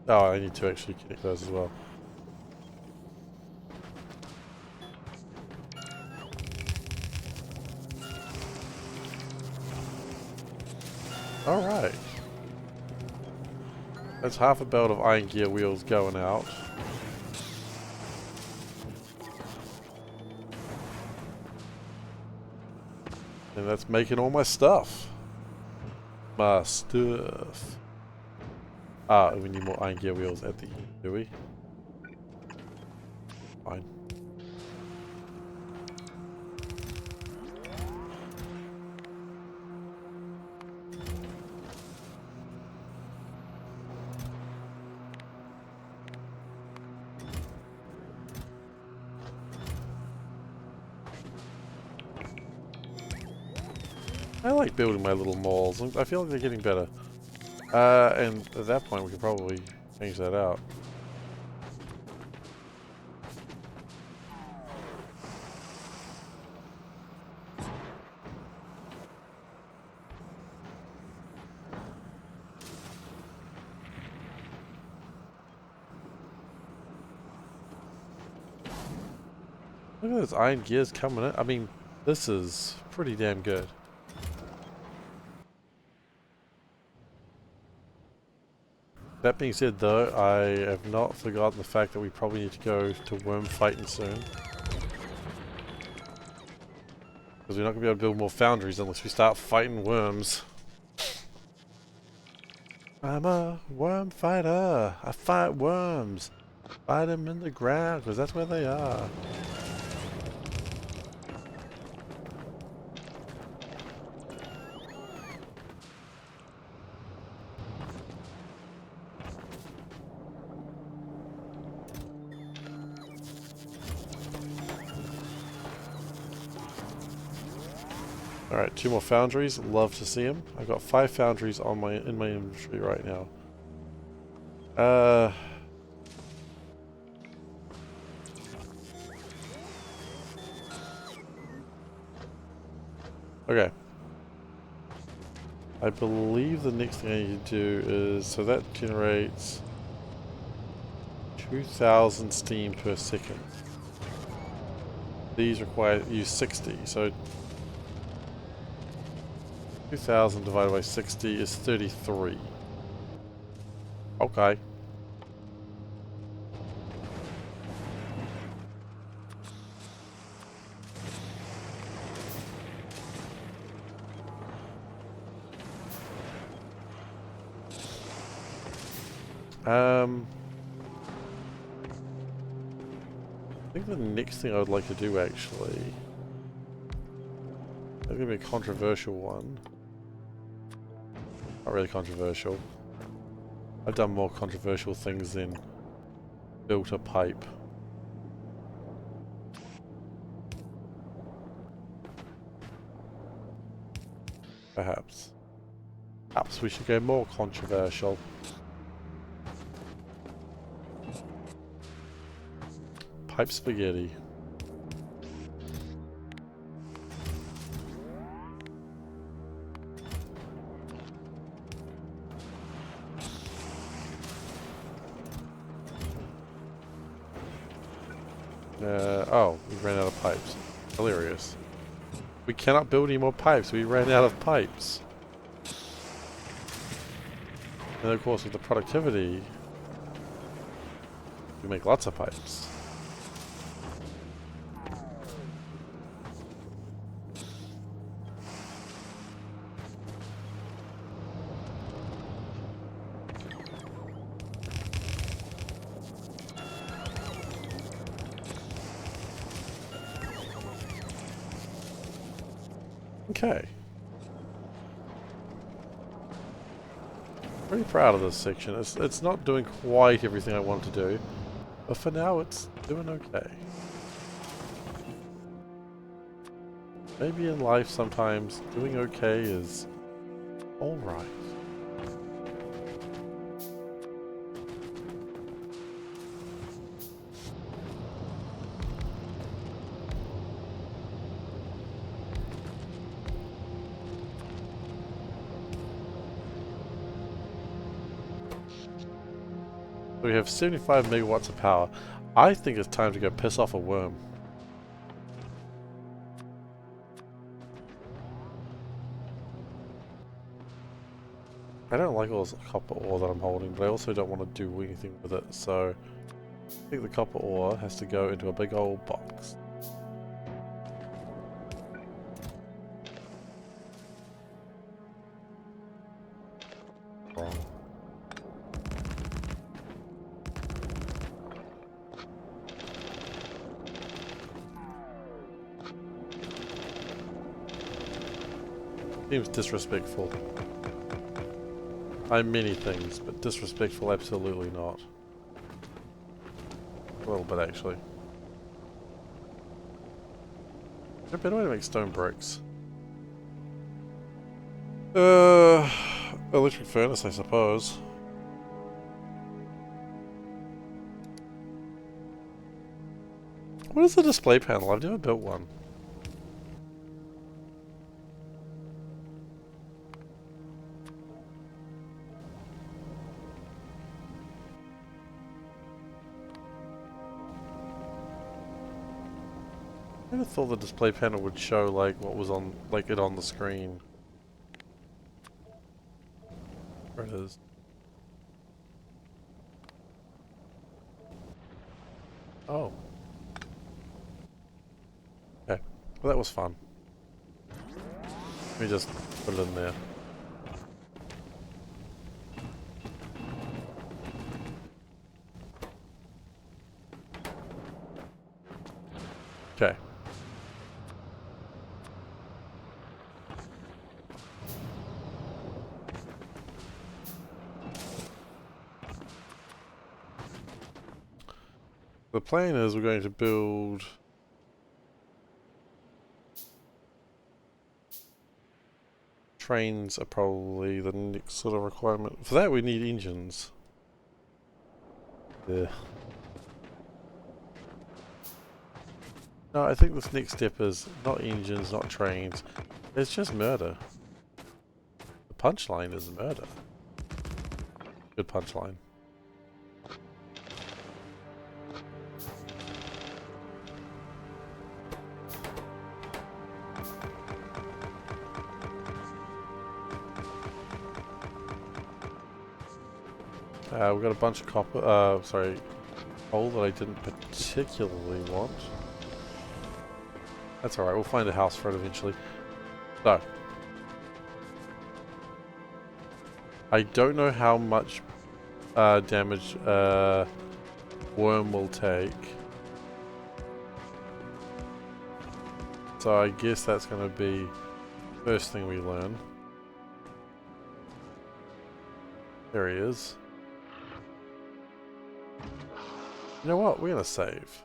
Oh, I need to actually connect those as well. Alright. That's half a belt of iron gear wheels going out. And that's making all my stuff. My stuff. Ah, we need more iron gear wheels at the end, do we? Fine. I like building my little malls. I feel like they're getting better. And at that point we could probably change that out. Look at those iron gears coming in. I mean, this is pretty damn good. That being said though, I have not forgotten the fact that we probably need to go to worm fighting soon. Because we're not going to be able to build more foundries unless we start fighting worms. I'm a worm fighter. I fight worms. Fight them in the ground because that's where they are. Alright, 2 more foundries. Love to see them. I've got 5 foundries on in my inventory right now. Okay. I believe the next thing I need to do is, so that generates 2,000 steam per second. These use 60, so 2,000 divided by 60 is 33. Okay. I think the next thing I would like to do actually, it's going to be a controversial one. Not really controversial. I've done more controversial things than built a pipe. Perhaps. Perhaps we should go more controversial. Pipe spaghetti. Oh, we ran out of pipes. Hilarious. We cannot build any more pipes. We ran out of pipes. And of course with the productivity, we make lots of pipes. Okay. Pretty proud of this section. It's not doing quite everything I want to do, but for now it's doing okay. Maybe in life sometimes doing okay is alright. We have 75 megawatts of power. I think it's time to go piss off a worm. I don't like all this copper ore that I'm holding, but I also don't want to do anything with it, so I think the copper ore has to go into a big old box. wrong. Seems disrespectful. I'm many things, but disrespectful absolutely not. A little bit actually. Is there a better way to make stone bricks? Electric furnace, I suppose. What is the display panel? I've never built one. I never thought the display panel would show like what was on, like it on the screen. There it is. Oh. Okay. Well, that was fun. Let me just put it in there. Okay. The plan is we're going to build trains are probably the next sort of requirement. For that we need engines. Yeah. No, I think this next step is not engines, not trains. It's just murder. The punchline is murder. Good punchline. We've got a bunch of copper, sorry, coal that I didn't particularly want. That's alright, we'll find a house for it eventually. So. I don't know how much damage worm will take. So I guess that's going to be the first thing we learn. There he is. You know what? We're going to save.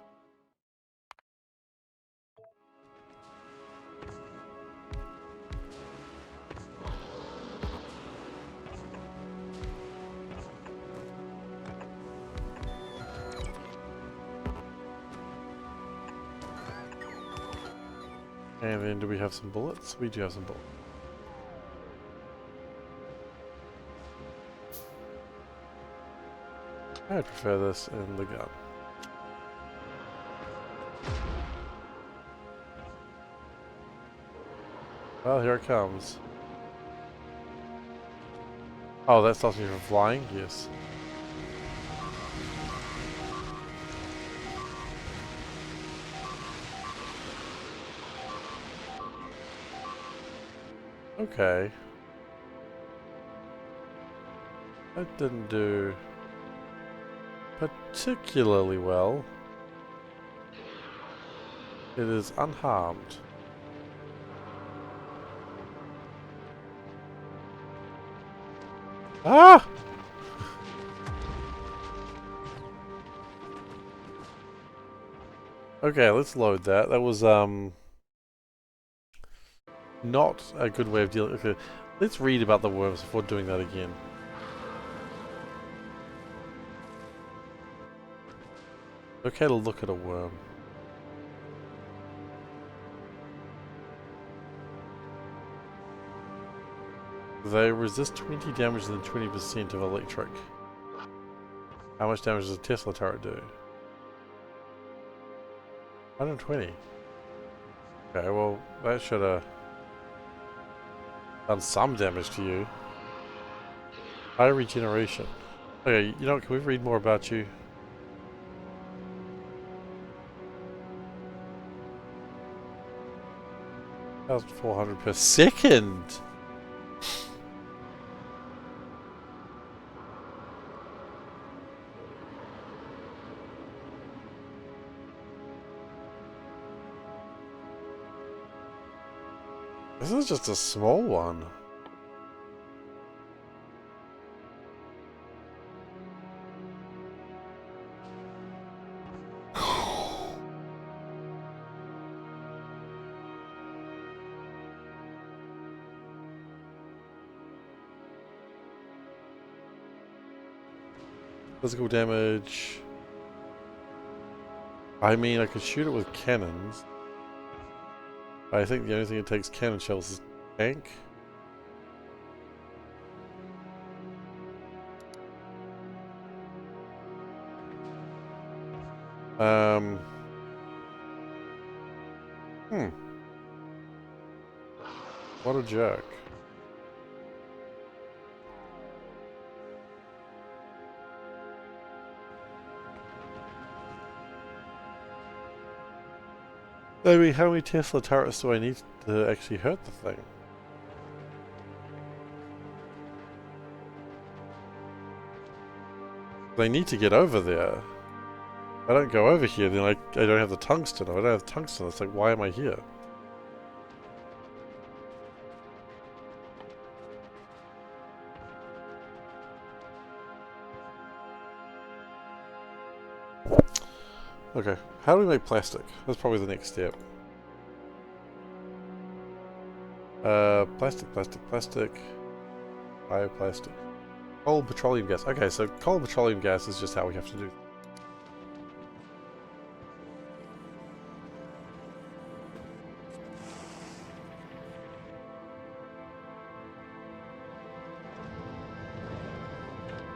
And then do we have some bullets? We do have some bullets. I prefer this in the gun. Well, here it comes. Oh, that stops me from flying? Yes. Okay. That didn't do particularly well. It is unharmed. Ah! Okay, let's load that. That was not a good way of dealing with it. Let's read about the worms before doing that again. Okay to look at a worm. They resist 20 damage and 20% of electric. How much damage does a Tesla turret do? 120. Okay, well, that should have done some damage to you. High regeneration. Okay, you know what, can we read more about you? 1,400 per second! This is just a small one. Physical damage. I mean, I could shoot it with cannons. I think the only thing it takes cannon shells is tank. What a jerk. I mean, how many Tesla turrets do I need to actually hurt the thing? I need to get over there. If I don't go over here, then I don't have the tungsten. If I don't have tungsten, it's like, why am I here? Okay, how do we make plastic? That's probably the next step. Plastic. Bioplastic. Coal, petroleum gas. Okay, so coal and petroleum gas is just how we have to do.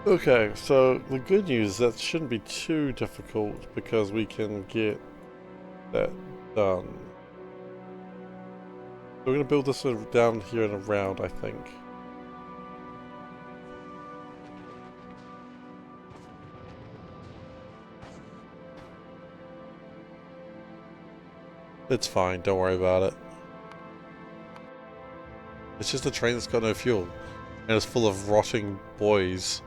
Okay, so the good news is that shouldn't be too difficult because we can get that done. We're going to build this sort of down here and around, I think. It's fine, don't worry about it. It's just a train that's got no fuel. And it's full of rotting boys.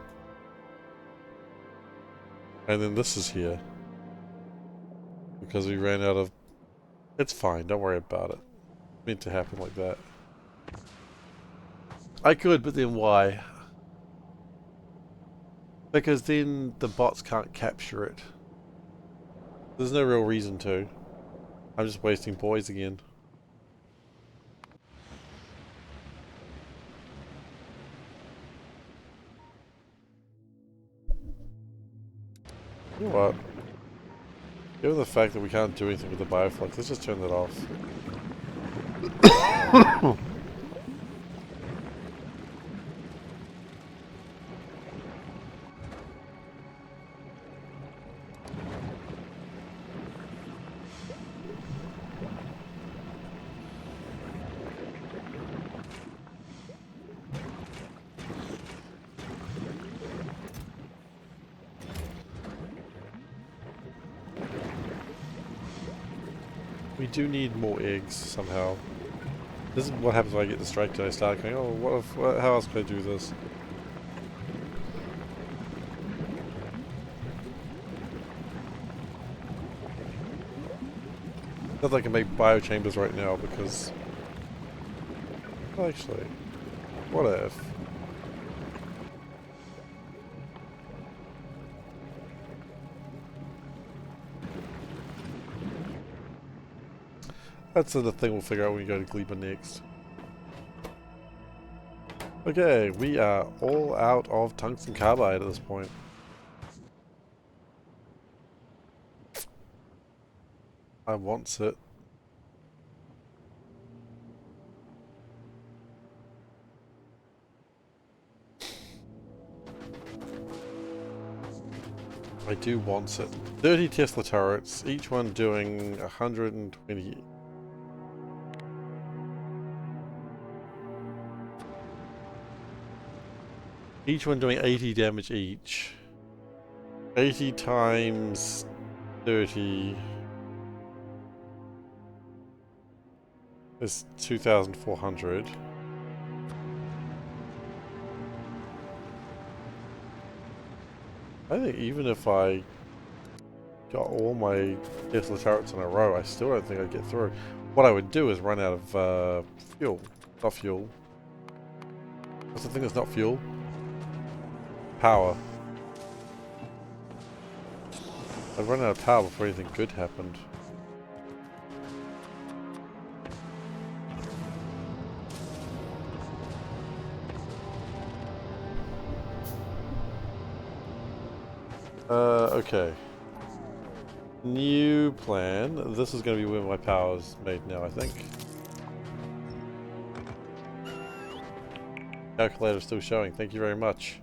And then this is here. Because we ran out of... It's fine, don't worry about it. It's meant to happen like that. I could, but then why? Because then the bots can't capture it. There's no real reason to. I'm just wasting boys again. You know what? Given the fact that we can't do anything with the bioflux, let's just turn that off. We do need more eggs somehow. This is what happens when I get distracted. I start going, oh, how else can I do this? Not that I can make biochambers right now because... Well, actually, what if? That's the thing we'll figure out when we go to Gleba next. Okay, we are all out of tungsten carbide at this point. I wants it. I do want it. 30 Tesla turrets, each one doing 120. Each one doing 80 damage each. 80 times 30 is 2,400. I think even if I got all my Tesla turrets in a row, I still don't think I'd get through. what I would do is run out of fuel. Not fuel. What's the thing that's not fuel? Power. I'd run out of power before anything good happened. Okay. New plan. This is going to be where my power's made now, I think. Calculator's still showing. Thank you very much.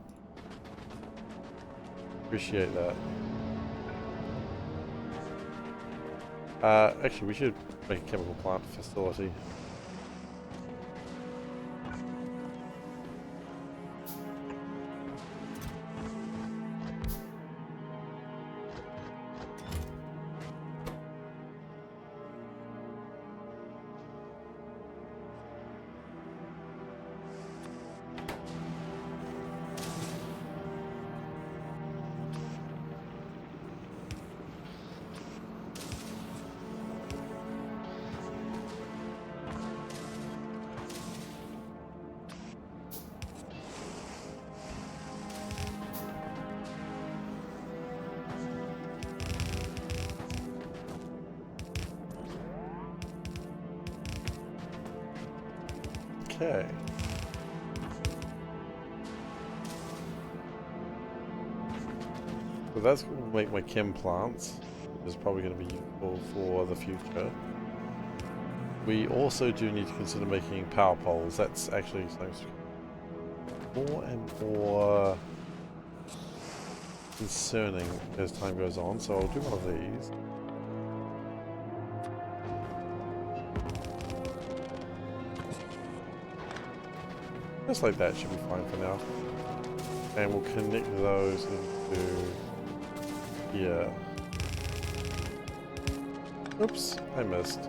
Appreciate that. Actually, we should make a chemical plant facility. Okay. So that's going to make my chem plants, which is probably going to be useful for the future. We also do need to consider making power poles. That's actually something more and more concerning as time goes on. So I'll do one of these. Just like that should be fine for now. And we'll connect those into here. Oops, I missed.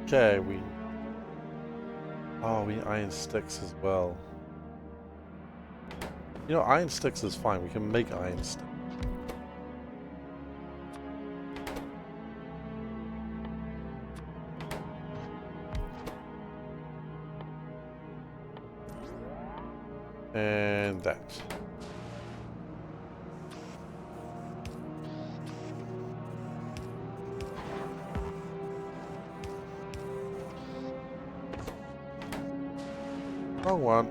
Okay, we need iron sticks as well. You know, iron sticks is fine. We can make iron sticks. And that. Wrong one.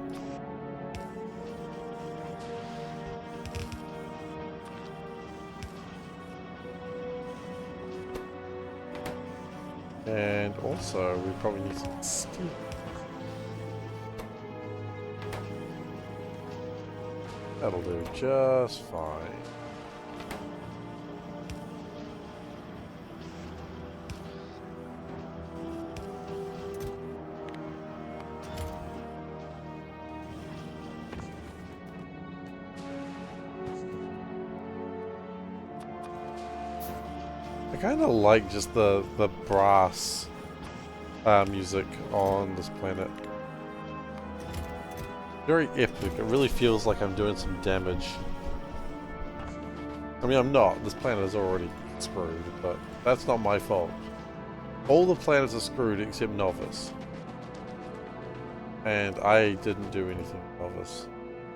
And also, we probably need some steel. That'll do just fine. I kind of like just the brass music on this planet. Very epic. It really feels like I'm doing some damage. I mean, I'm not. This planet is already screwed, but that's not my fault. All the planets are screwed except Novus. And I didn't do anything with Novus,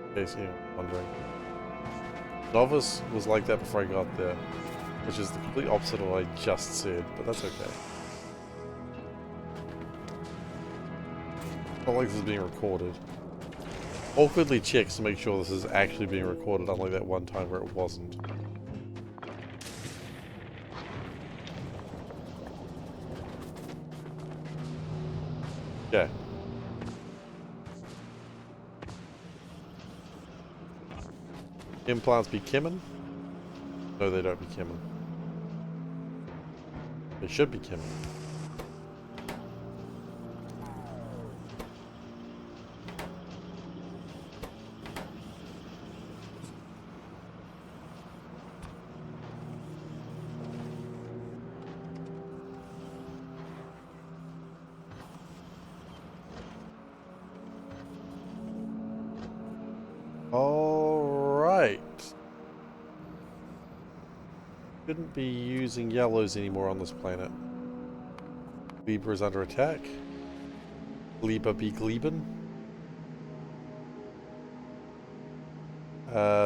in case you're wondering. Novus was like that before I got there, which is the complete opposite of what I just said, but that's okay. Not like this is being recorded. Awkwardly checks to make sure this is actually being recorded, unlike that one time where it wasn't. Okay. Implants be Kemen? No, they don't be Kemen. They should be Kemen. shouldn't be using yellows anymore on this planet. Libra is under attack. Libra be Gleben.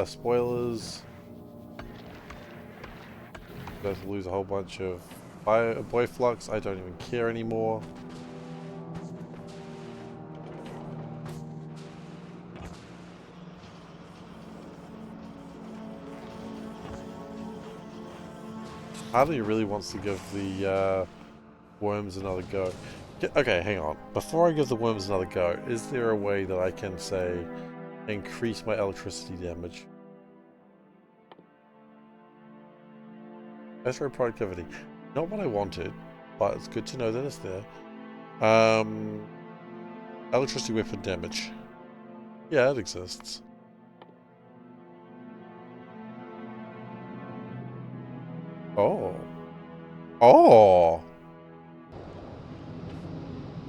Spoilers. Going to lose a whole bunch of boy flux. I don't even care anymore. Hardly really wants to give the worms another go. Okay, hang on. Before I give the worms another go, is there a way that I can, say, increase my electricity damage? Extra productivity. Not what I wanted, but it's good to know that it's there. Electricity weapon damage. Yeah, it exists. Oh. Oh!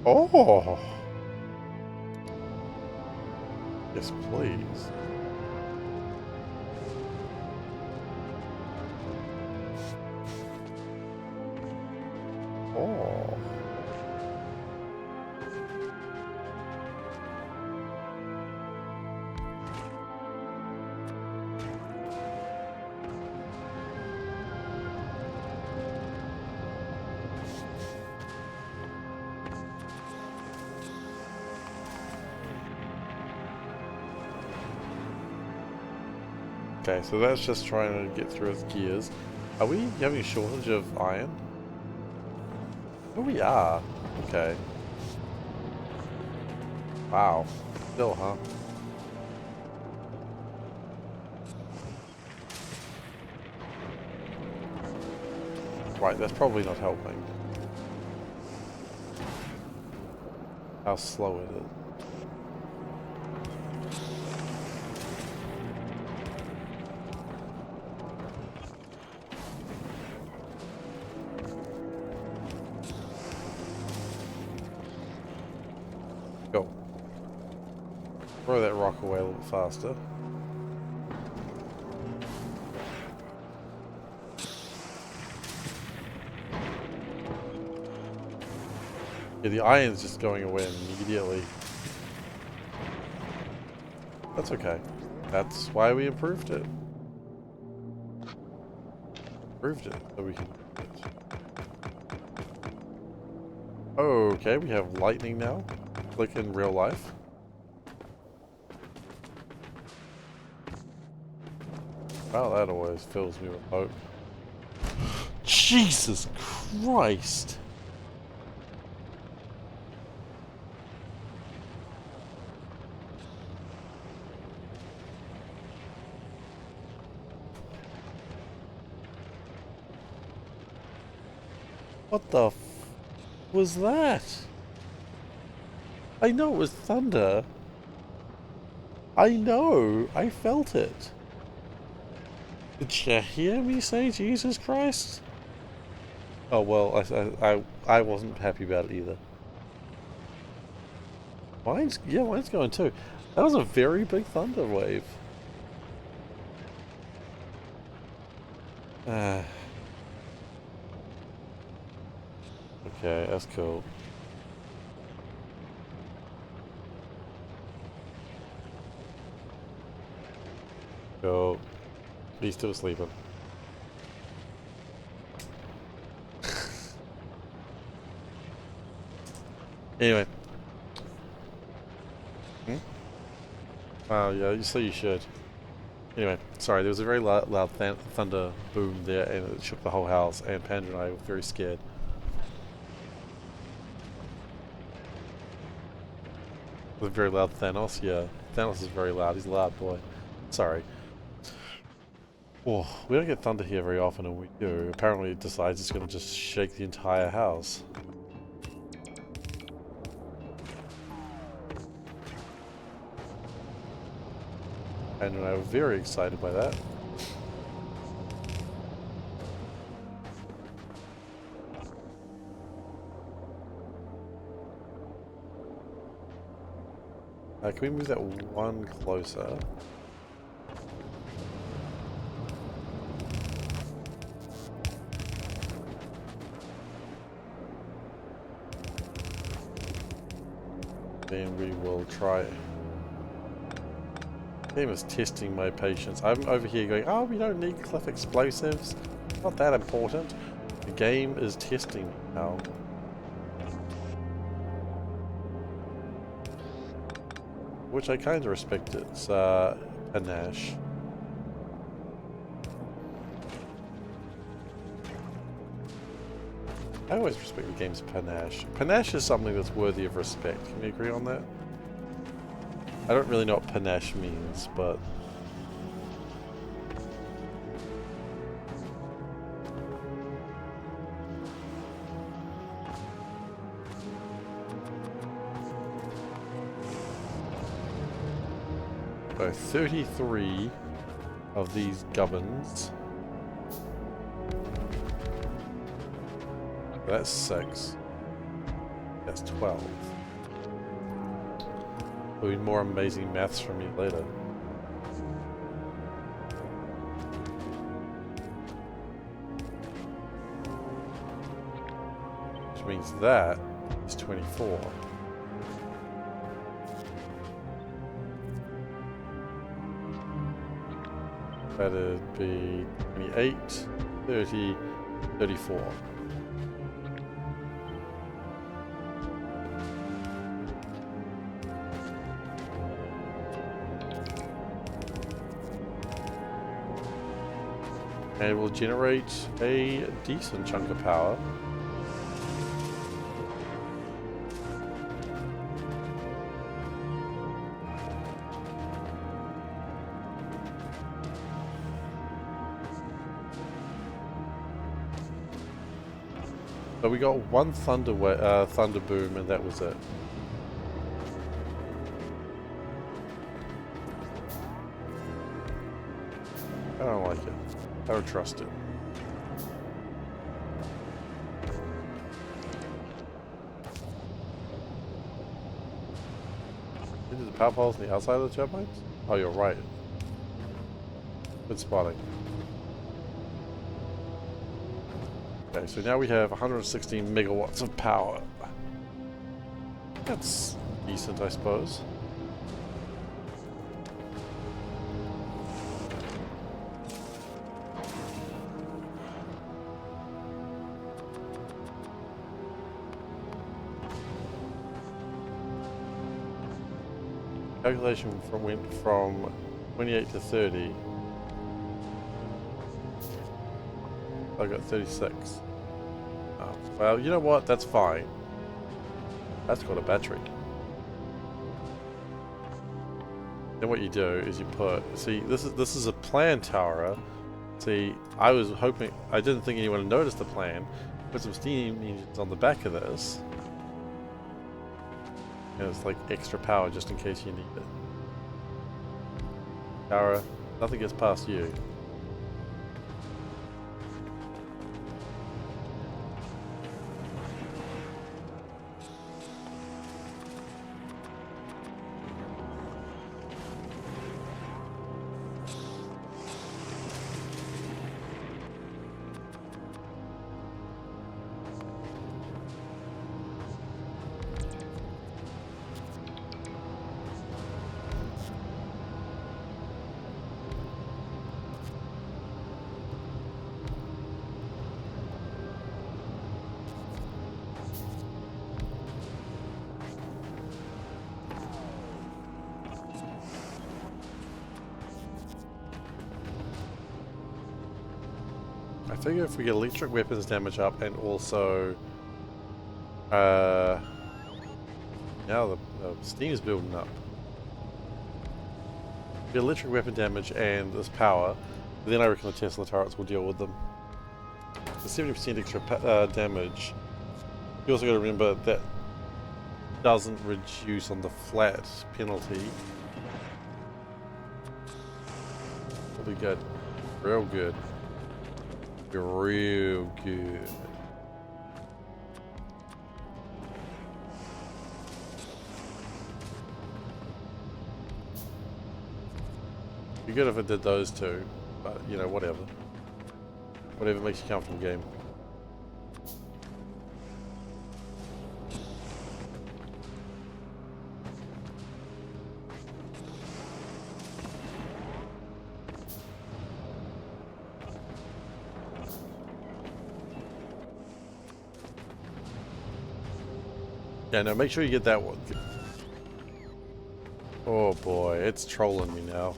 Oh! Yes, please. Oh. Okay, so that's just trying to get through its gears. Are we having a shortage of iron? Oh, we are. Okay. Wow. Still, huh? Right, that's probably not helping. How slow it is. Go. Throw that rock away a little bit faster. Yeah, the iron's just going away immediately. That's okay. That's why we improved it. Improved it, so we can do it. Okay, we have lightning now. Like in real life. Wow, that always fills me with hope. Jesus Christ! What the f was that? I know it was thunder. I know. I felt it. Did you hear me say Jesus Christ? Oh well, I wasn't happy about it either. Mine's going too. That was a very big thunder wave. Okay, that's cool. Go. He's still sleeping. Anyway. Hmm? Oh yeah, so you should. Anyway, sorry, there was a very loud thunder boom there and it shook the whole house and Panda and I were very scared. With a very loud Thanos? Yeah. Thanos is very loud. He's a loud boy. Sorry. Oh, we don't get thunder here very often, and we do. Apparently it decides it's going to just shake the entire house. And I was very excited by that. Can we move that one closer? then we will try. The game is testing my patience. I'm over here going, oh, we don't need cliff explosives. Not that important. The game is testing me now. Which I kind of respect its panache. I always respect the game's panache. Panache is something that's worthy of respect. Can we agree on that? I don't really know what panache means, but... So 33 of these gubbins. That's 6. That's 12. There'll be more amazing maths from me later. Which means that is 24. That'd be 28, 30, 34. And it will generate a decent chunk of power. So we got one thunder boom, and that was it. I don't like it. I don't trust it. Into the power poles on the outside of the turbines? Oh, you're right. Good spotting. Okay, so now we have 116 megawatts of power. That's decent, I suppose. Calculation went from 28 to 30. I got 36. Oh, well, you know what? That's fine. That's got a battery. Then what you do is you put. See, this is a plan tower. See, I was hoping. I didn't think anyone would notice the plan. Put some steam engines on the back of this. And it's like extra power just in case you need it. Tower, nothing gets past you. I figure if we get electric weapons damage up and also now the steam is building up. Get electric weapon damage and this power, then I reckon the Tesla turrets will deal with them. The 70% extra damage. You also got to remember that doesn't reduce on the flat penalty. Will be good. Real good. Real good. Be good if it did those two, but you know, whatever. Whatever makes you comfortable, game. Yeah, no, make sure you get that one. Oh boy, it's trolling me now.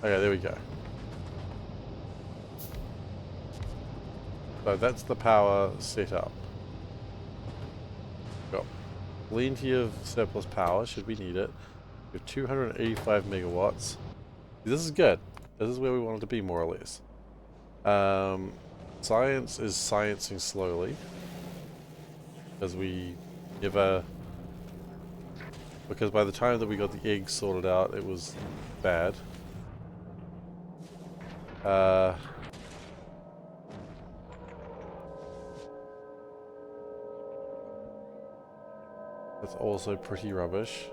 Okay, there we go. So that's the power setup. Got plenty of surplus power, should we need it. We have 285 megawatts. This is good. This is where we want it to be, more or less. Science is sciencing slowly. Because we never... Because by the time that we got the eggs sorted out, it was bad. That's also pretty rubbish.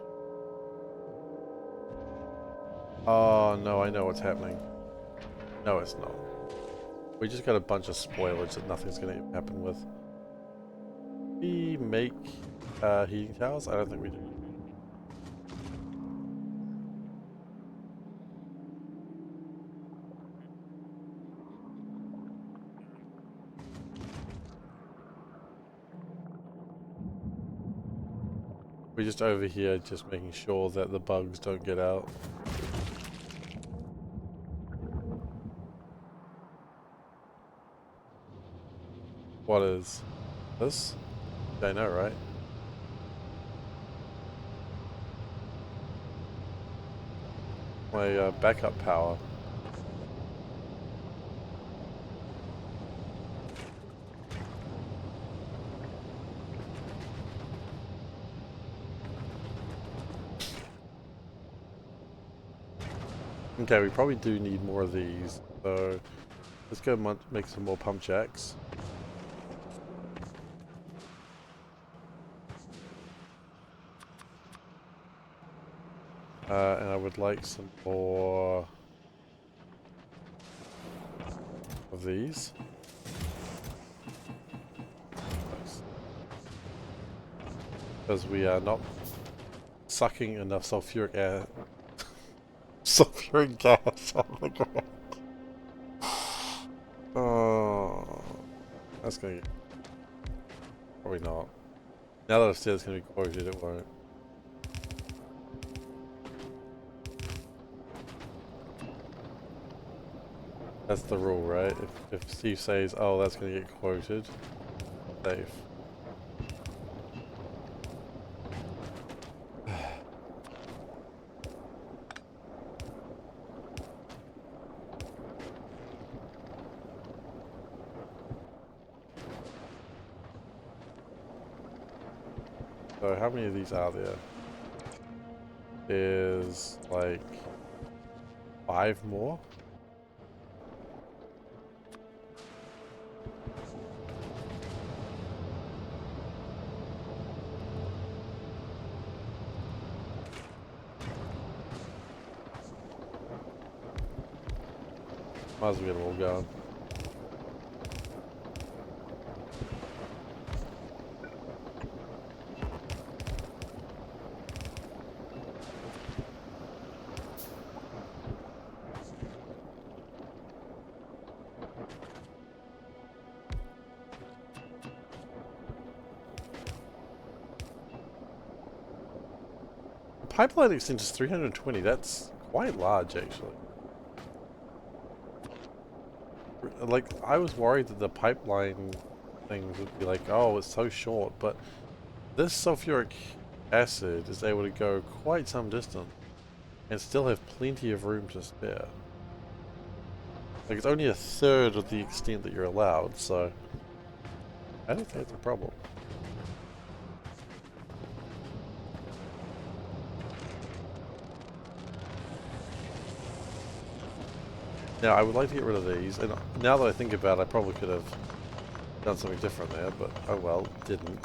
Oh no, I know what's happening. No, it's not. We just got a bunch of spoilage that nothing's going to happen with. We make heating towers? I don't think we do. We're just over here just making sure that the bugs don't get out. What is this? I know, right? My backup power. Okay, we probably do need more of these, so let's go make some more pump jacks. And I would like some more of these. Because we are not sucking enough sulfuric air. Sulfuric gas on the ground. Oh, that's gonna get... Probably not. Now that I've said it's gonna be quoted, it won't. That's the rule, right? If Steve says, oh, that's gonna get quoted, safe. So how many of these are there? There's like 5 more. Might as well get them all going. Pipeline extension is 320. That's quite large, actually. Like, I was worried that the pipeline things would be like, oh, it's so short, but this sulfuric acid is able to go quite some distance and still have plenty of room to spare. Like, it's only a third of the extent that you're allowed, so I don't think it's a problem. Now, I would like to get rid of these, and now that I think about it, I probably could have done something different there, but oh well, didn't.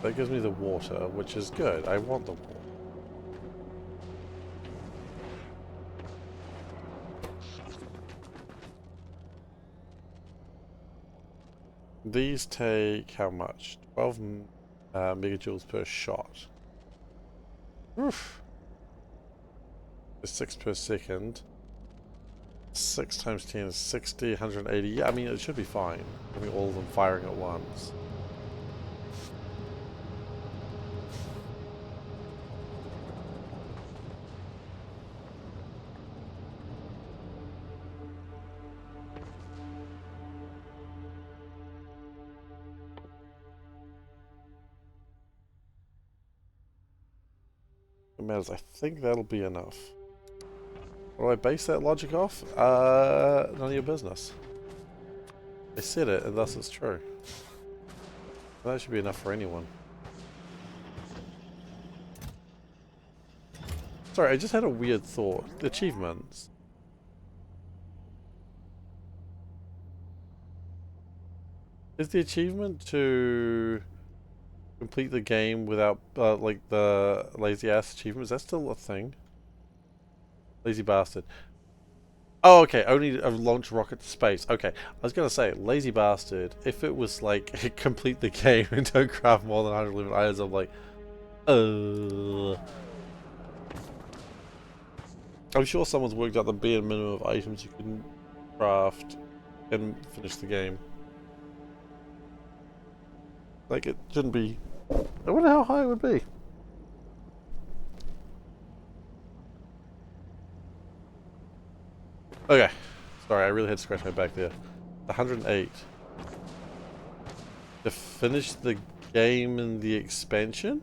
That gives me the water, which is good. I want the water. These take how much? 12 megajoules per shot. Oof. 6 per second. 6 times 10 is 60, 180. Yeah, I mean, it should be fine. I mean, all of them firing at once. It matters. I think that'll be enough. What do I base that logic off? None of your business. I said it, and thus it's true. That should be enough for anyone. Sorry, I just had a weird thought. Achievements. Is the achievement to complete the game without, like, the lazy ass achievement? Is that still a thing? Lazy bastard. Oh, okay. Only launch rocket to space. Okay. I was gonna say, lazy bastard. If it was like complete the game and don't craft more than 111 items, I'm like, I'm sure someone's worked out the bare minimum of items you can craft and finish the game. Like, it shouldn't be. I wonder how high it would be. Okay. Sorry, I really had to scratch my back there. 108. To finish the game in the expansion?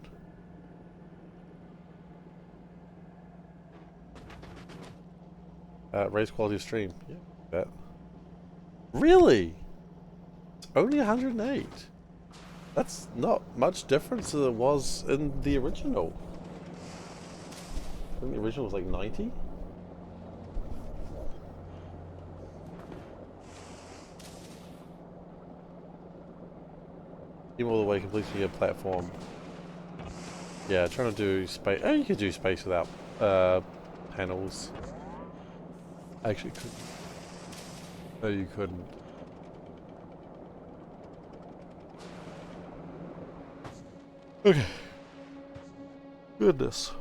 Raise quality of stream. Yeah, that. Really? It's only 108. That's not much difference than it was in the original. I think the original was like 90? Team all the way completing your platform. Yeah, trying to do space. Oh, you could do space without panels. Actually, couldn't. No, you couldn't. Okay. Goodness.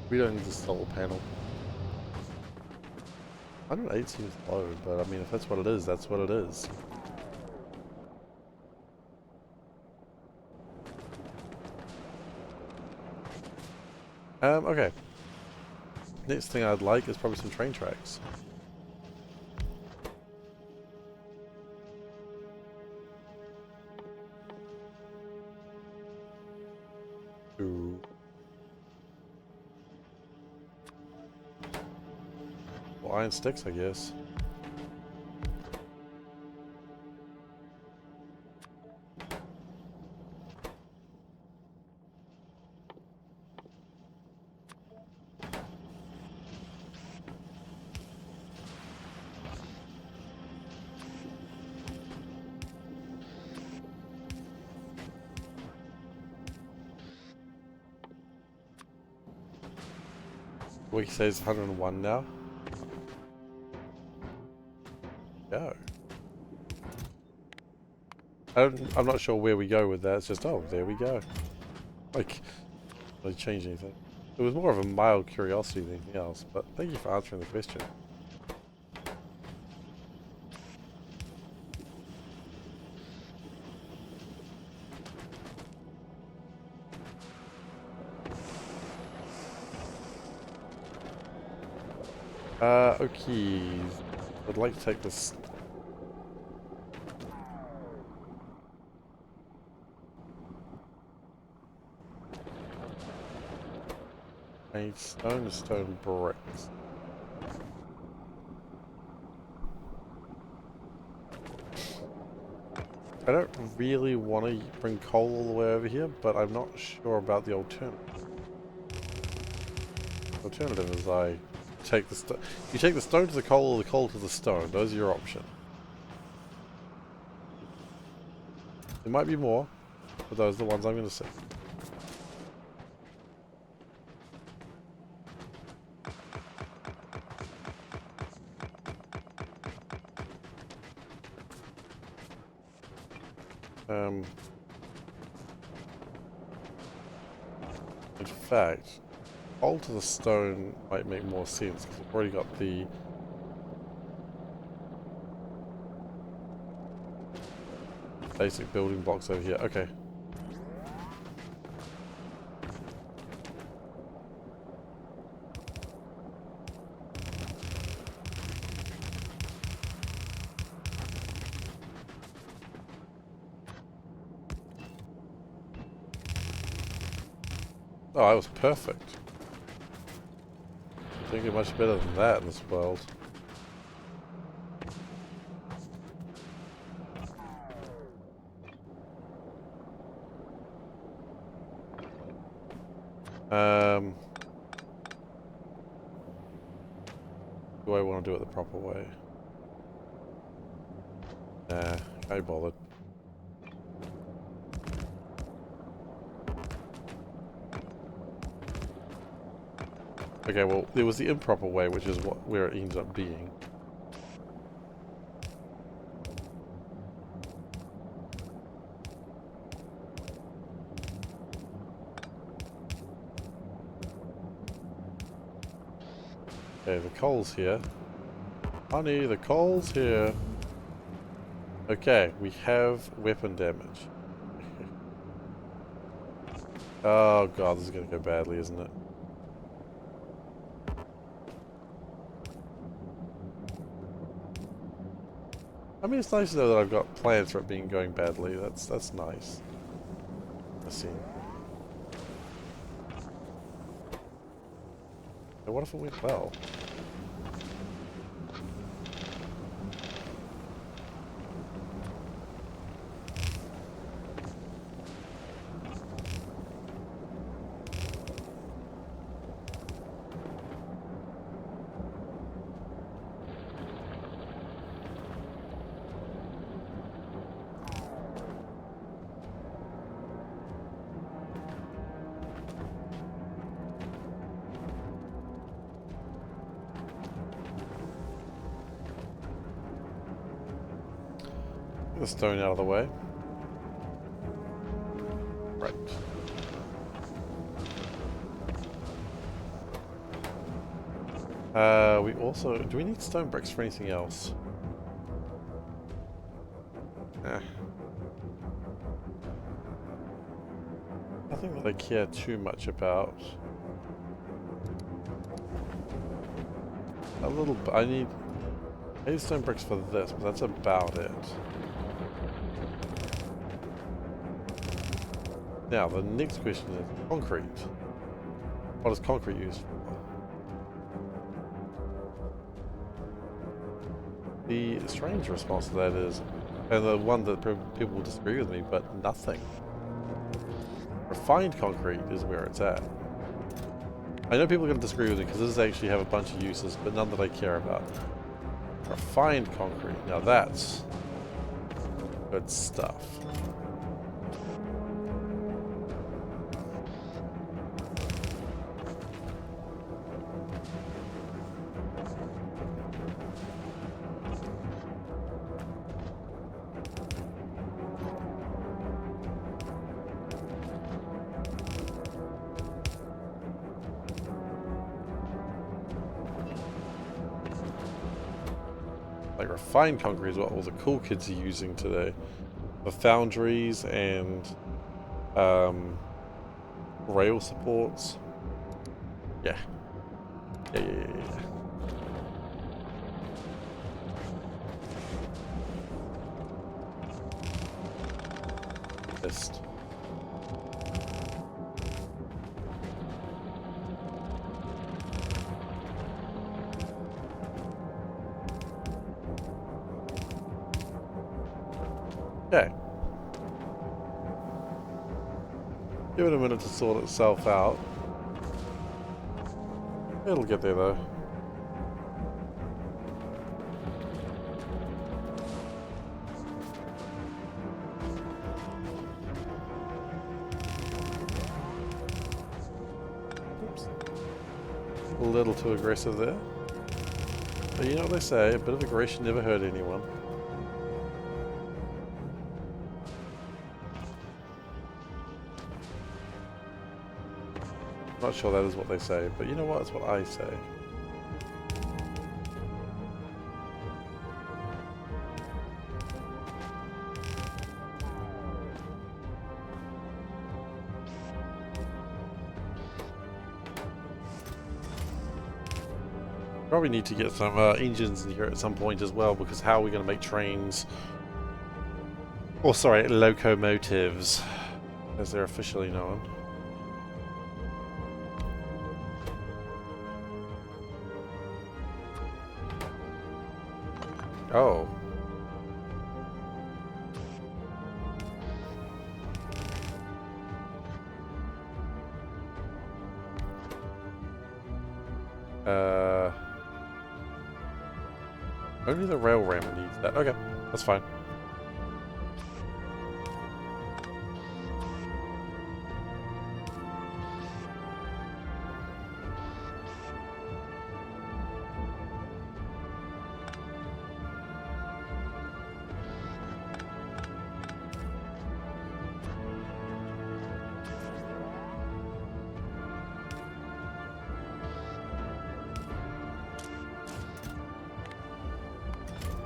We don't need the solar panel. 108 seems low, but I mean, if that's what it is, that's what it is. Okay. Next thing I'd like is probably some train tracks. Ooh. Well, iron sticks, I guess. Wiki says 101 now. Go. I'm not sure where we go with that. It's just, oh, there we go. Like, really change anything. It was more of a mild curiosity than anything else, but thank you for answering the question. Okay. I'd like to take this. A stone to stone bricks. I don't really want to bring coal all the way over here, but I'm not sure about the alternative. The alternative is I take the stone. You take the stone to the coal or the coal to the stone. Those are your options. There might be more, but those are the ones I'm going to say. In fact, alter the stone might make more sense because I've already got the basic building blocks over here. Okay. Oh, I was perfect. I think you're much better than that in this world. Do I want to do it the proper way? Nah, can't be bothered. Okay, well, there was the improper way, which is where it ends up being. Okay, the coal's here. Honey, the coal's here. Okay, we have weapon damage. Oh god, this is gonna go badly, isn't it? I mean, it's nice to know that I've got plans for it going badly. That's nice. I see. And what if it went well? The stone out of the way. Right. We also... Do we need stone bricks for anything else? Nothing that I care too much about. A little... I need 8 stone bricks for this, but that's about it. Now, the next question is concrete. What is concrete used for? The strange response to that is, and the one that people will disagree with me, but nothing. Refined concrete is where it's at. I know people are going to disagree with me because this actually have a bunch of uses, but none that I care about. Refined concrete, now that's good stuff. Like refined concrete is what all the cool kids are using today. The foundries and rail supports. Yeah. Yeah. Just. Okay. Give it a minute to sort itself out. It'll get there though. Oops. A little too aggressive there. But you know what they say, a bit of aggression never hurt anyone. Not sure that is what they say, but you know what? It's what I say. Probably need to get some engines in here at some point as well, because how are we going to make trains? Or sorry, locomotives, as they're officially known. Oh. Only the rail ram needs that. Okay, that's fine.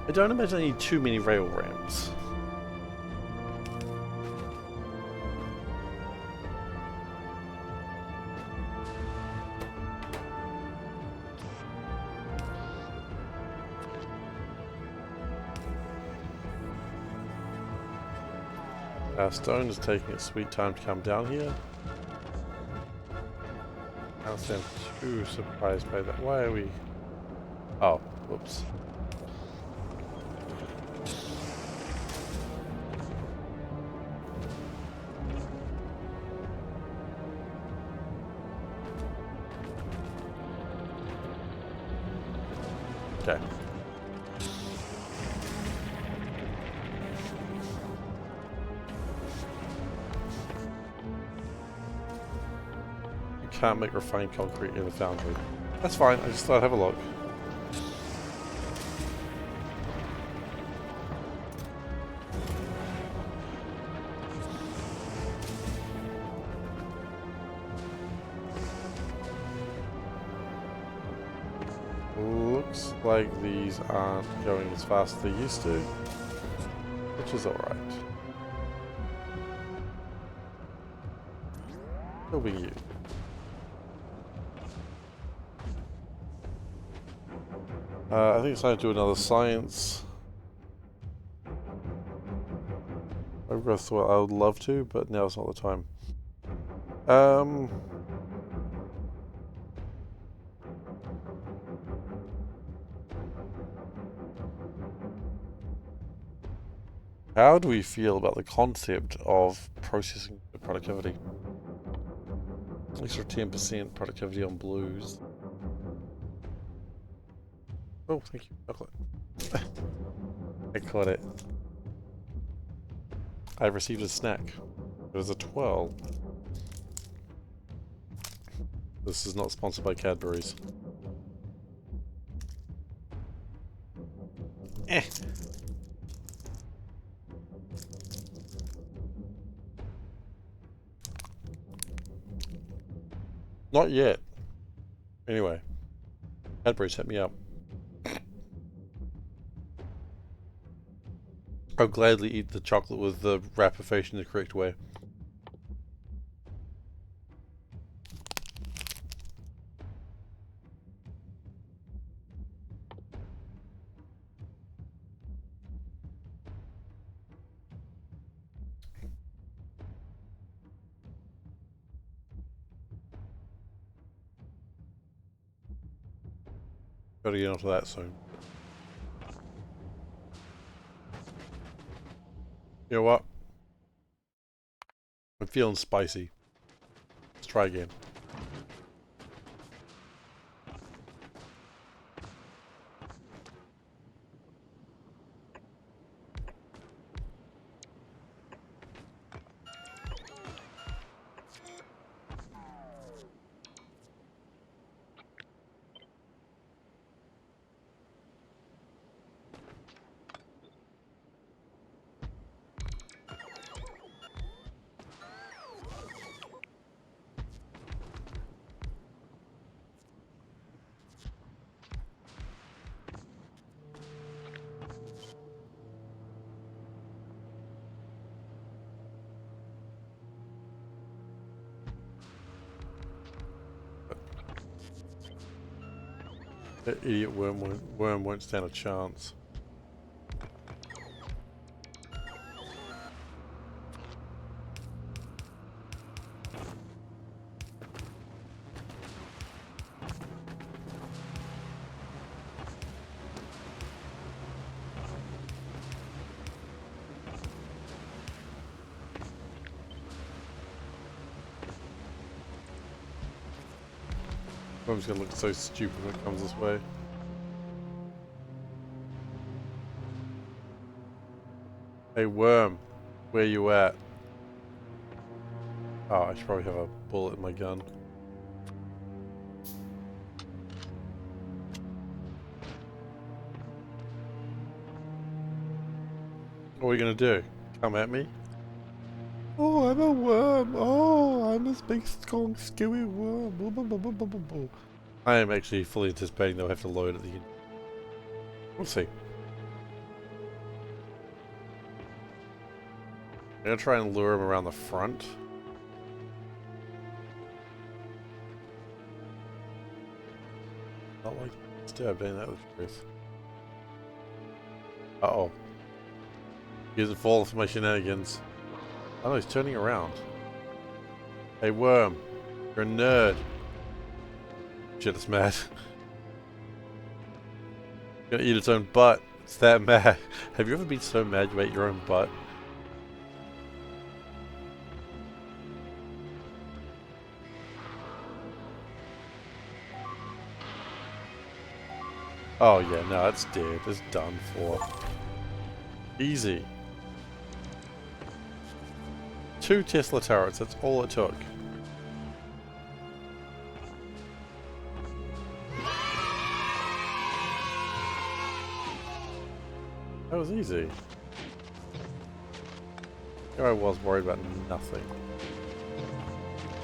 I don't imagine I need too many rail rams. Stone is taking its sweet time to come down here. I don't sound too surprised by that. Why are we... Oh, whoops. Okay. You can't make refined concrete in the foundry. That's fine, I just thought I'd have a look. Looks like these aren't going as fast as they used to, which is alright. Still being used. I think it's time to do another science. I really thought I would love to, but now it's not the time. How do we feel about the concept of processing productivity? Extra 10% productivity on blues. Oh, thank you, chocolate. I caught it. I received a snack. It was a 12. This is not sponsored by Cadbury's. Eh. Not yet. Anyway, Cadbury's hit me up. I'll gladly eat the chocolate with the wrapper facing the correct way. Gotta get onto that soon. You know what? I'm feeling spicy. Let's try again. That idiot worm won't stand a chance. Worm's gonna look so stupid when it comes this way. Hey worm, where you at? Oh, I should probably have a bullet in my gun. What are you gonna do? Come at me? Oh, I'm a worm. Oh, I'm this big, strong, scary worm. Boo, boo, boo, boo, boo, boo, boo. I am actually fully anticipating they'll have to load at the end. We'll see. I'm gonna try and lure him around the front. Not like stabbed, ain't that the truth? Uh-oh. He hasn't fallen for my shenanigans. Oh no, he's turning around. Hey worm, you're a nerd. Shit, it's mad. It's gonna eat its own butt. It's that mad. Have you ever been so mad you ate your own butt? Oh yeah, no, it's dead. It's done for. Easy. 2 Tesla turrets, that's all it took. That was easy. Here I was worried about nothing.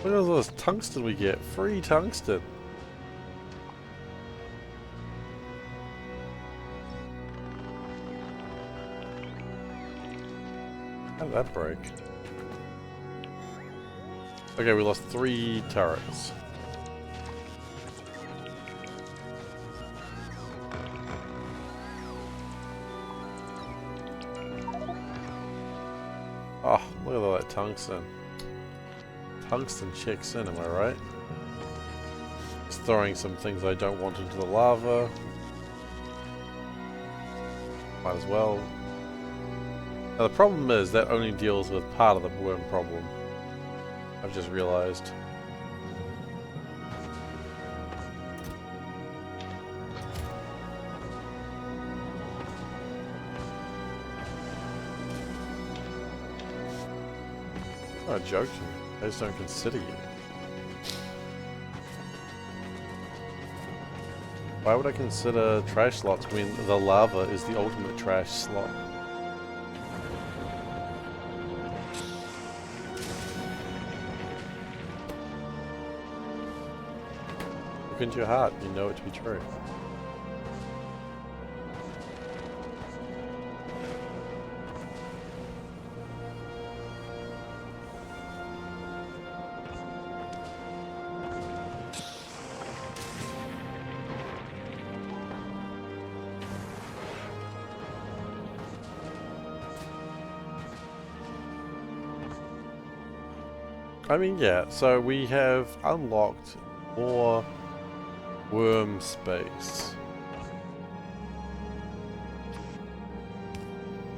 Look at all this tungsten we get. Free tungsten. How did that break? Okay, we lost 3 turrets. Oh, look at all that tungsten. Tungsten checks in, am I right? Just throwing some things I don't want into the lava. Might as well. Now the problem is that only deals with part of the worm problem. I've just realized. I'm not joking. I just don't consider you. Why would I consider trash slots when the lava is the ultimate trash slot? Look into your heart, you know it to be true. I mean, yeah, so we have unlocked more worm space.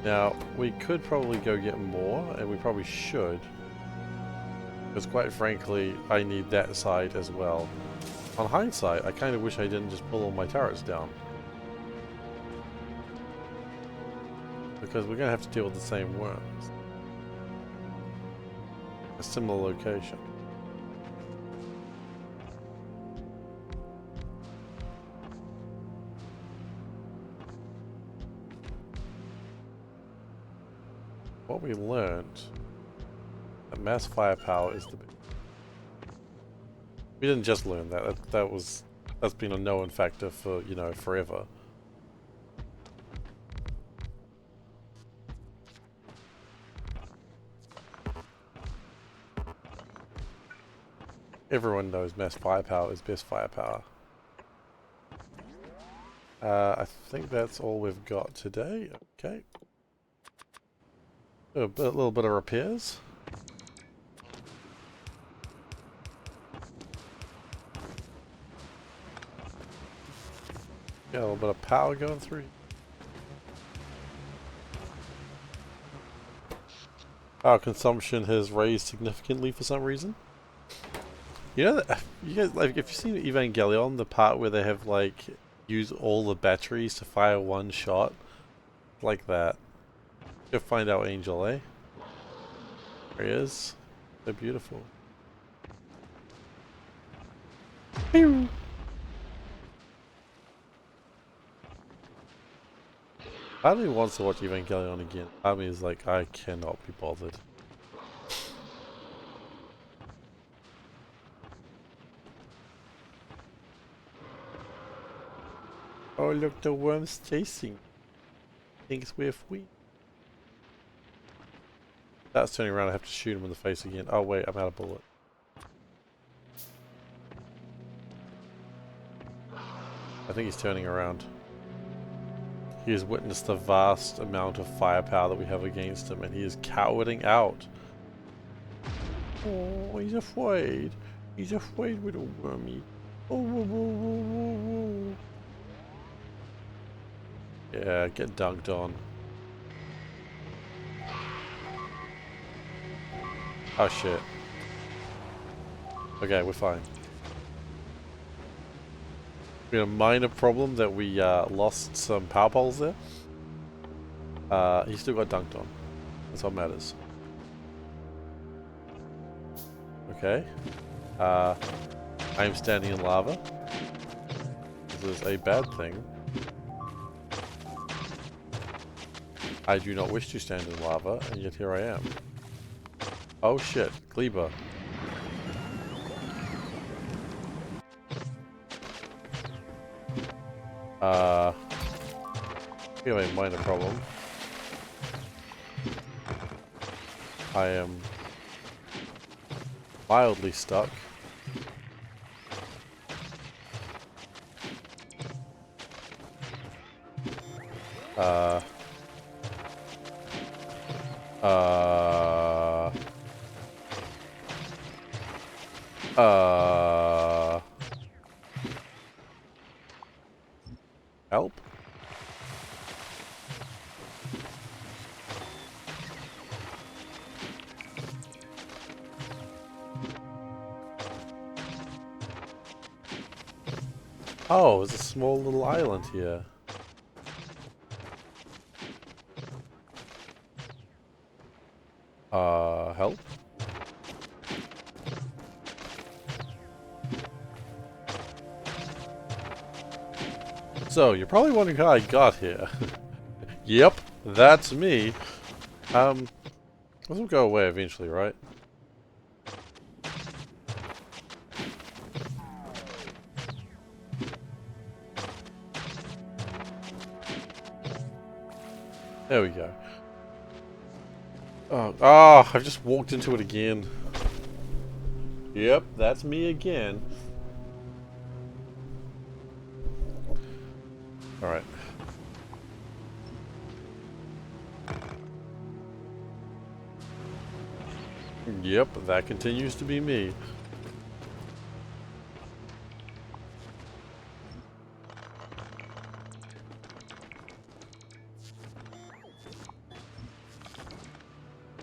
Now, we could probably go get more, and we probably should. Because quite frankly, I need that side as well. On hindsight, I kind of wish I didn't just pull all my turrets down. Because we're going to have to deal with the same worms. A similar location. What we learned, that mass firepower is the big. We didn't just learn that. That's been a known factor for, you know, forever. Everyone knows mass firepower is best firepower. I think that's all we've got today. Okay. A little bit of repairs. Got a little bit of power going through. Power consumption has raised significantly for some reason. You know that you guys like if you've seen Evangelion, the part where they have like use all the batteries to fire one shot, like that. Go find out Angel, eh? There he is. So beautiful. Pew! Part of me wants to watch Evangelion again. Part of me is like, I cannot be bothered. Oh look, the worm's chasing. Thinks we're free. That's turning around, I have to shoot him in the face again. Oh wait, I'm out of bullet. I think he's turning around. He has witnessed the vast amount of firepower that we have against him, and he is cowarding out. Oh, he's afraid. He's afraid with a wormy. Oh, whoa, whoa, whoa, whoa, whoa. Yeah, get dunked on. Oh shit. Okay, we're fine. We had a minor problem that we lost some power poles there. He still got dunked on. That's what matters. Okay. I'm standing in lava. This is a bad thing. I do not wish to stand in lava, and yet here I am. Oh shit, Kleber. We have a minor problem. I am mildly stuck. Help? Oh, there's a small little island here. Help? So, you're probably wondering how I got here. Yep, that's me. This will go away eventually, right? There we go. Oh, I've just walked into it again. Yep, that's me again. Alright. Yep, that continues to be me.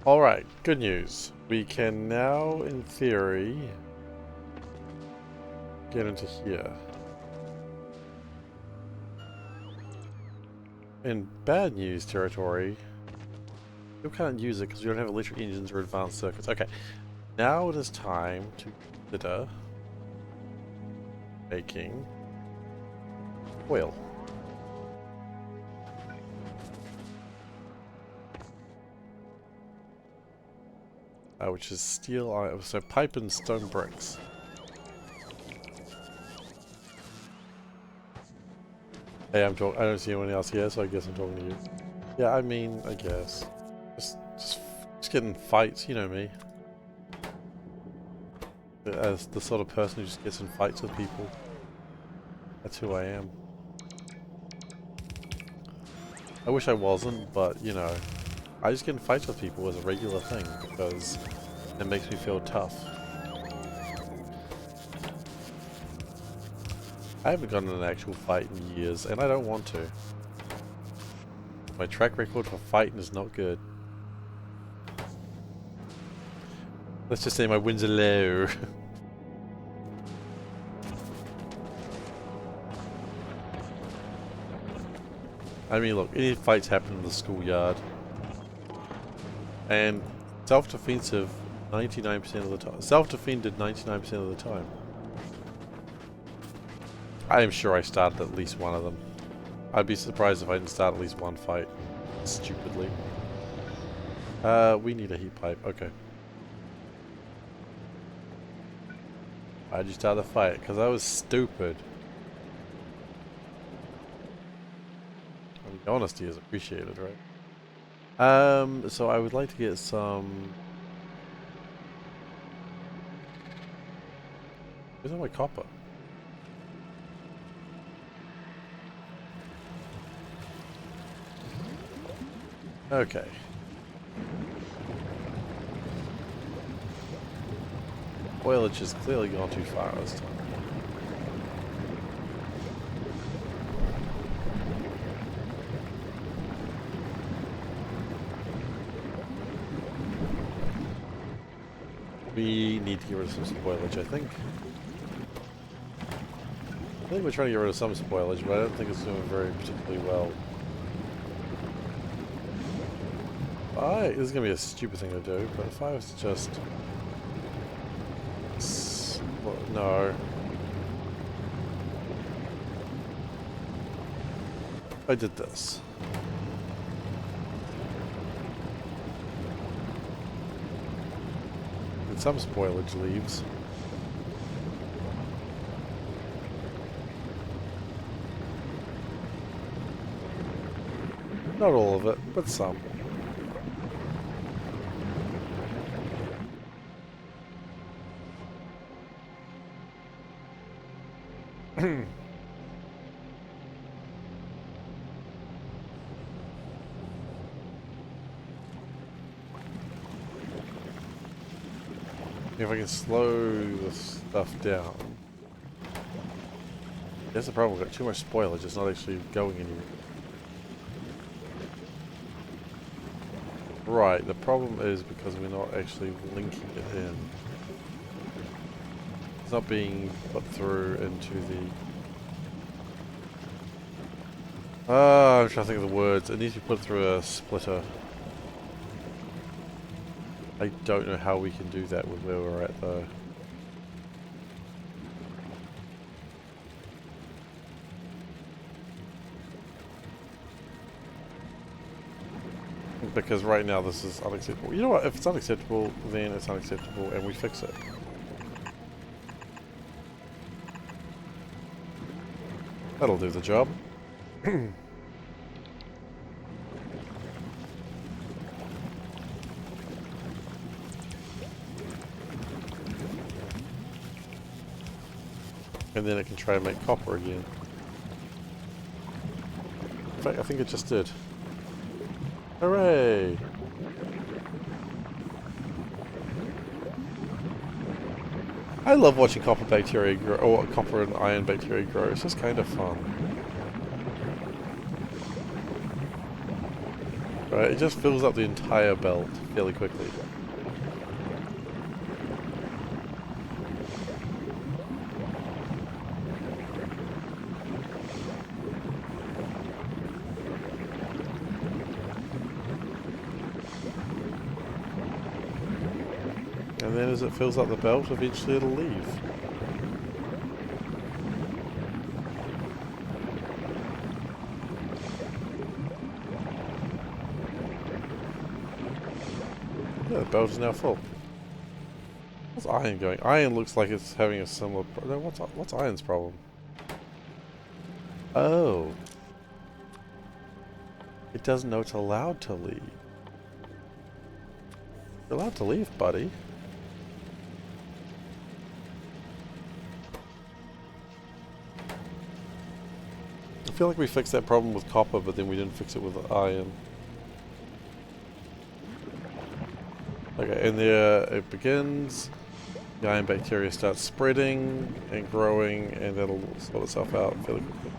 Alright, good news. We can now, in theory, get into here. In bad news territory, you can't use it because we don't have electric engines or advanced circuits. Okay, now it is time to consider making oil. Which is steel, so pipe and stone bricks. Hey, I don't see anyone else here, so I guess I'm talking to you. Yeah, I mean, I guess. Just getting fights, you know me. As the sort of person who just gets in fights with people. That's who I am. I wish I wasn't, but you know, I just get in fights with people as a regular thing because it makes me feel tough. I haven't gotten in an actual fight in years, and I don't want to. My track record for fighting is not good. Let's just say my wins are low. I mean, look, any fights happen in the schoolyard. And self-defensive 99% of the time. Self-defended 99% of the time. I am sure I started at least one of them. I'd be surprised if I didn't start at least one fight. Stupidly. We need a heat pipe. Okay. Why'd you start the fight? Because I was stupid. I mean, honesty is appreciated, right? So I would like to get some... Where's all my copper? Okay. Spoilage has clearly gone too far this time. We need to get rid of some spoilage, I think. I think we're trying to get rid of some spoilage, but I don't think it's doing very particularly well. This is going to be a stupid thing to do, but if I was to just... No. I did this. And some spoilage leaves. Not all of it, but some. If I can slow this stuff down. That's the problem, we've got too much spoilage, it's not actually going anywhere. Right, the problem is because we're not actually linking it in. It's not being put through into the... I'm trying to think of the words. It needs to be put through a splitter. I don't know how we can do that with where we're at though. Because right now this is unacceptable. You know what? If it's unacceptable, then it's unacceptable and we fix it. That'll do the job. And then it can try and make copper again. In fact, I think it just did. Hooray! I love watching copper bacteria grow, or copper and iron bacteria grow. It's just kind of fun. Right, it just fills up the entire belt fairly quickly. And then as it fills up the belt, eventually it'll leave. Yeah, the belt is now full. What's iron going? Iron looks like it's having a similar... No, what's iron's problem? Oh. It doesn't know it's allowed to leave. You're allowed to leave, buddy. I feel like we fixed that problem with copper, but then we didn't fix it with iron. Okay, and there it begins. The iron bacteria starts spreading and growing, and that'll sort itself out fairly quickly.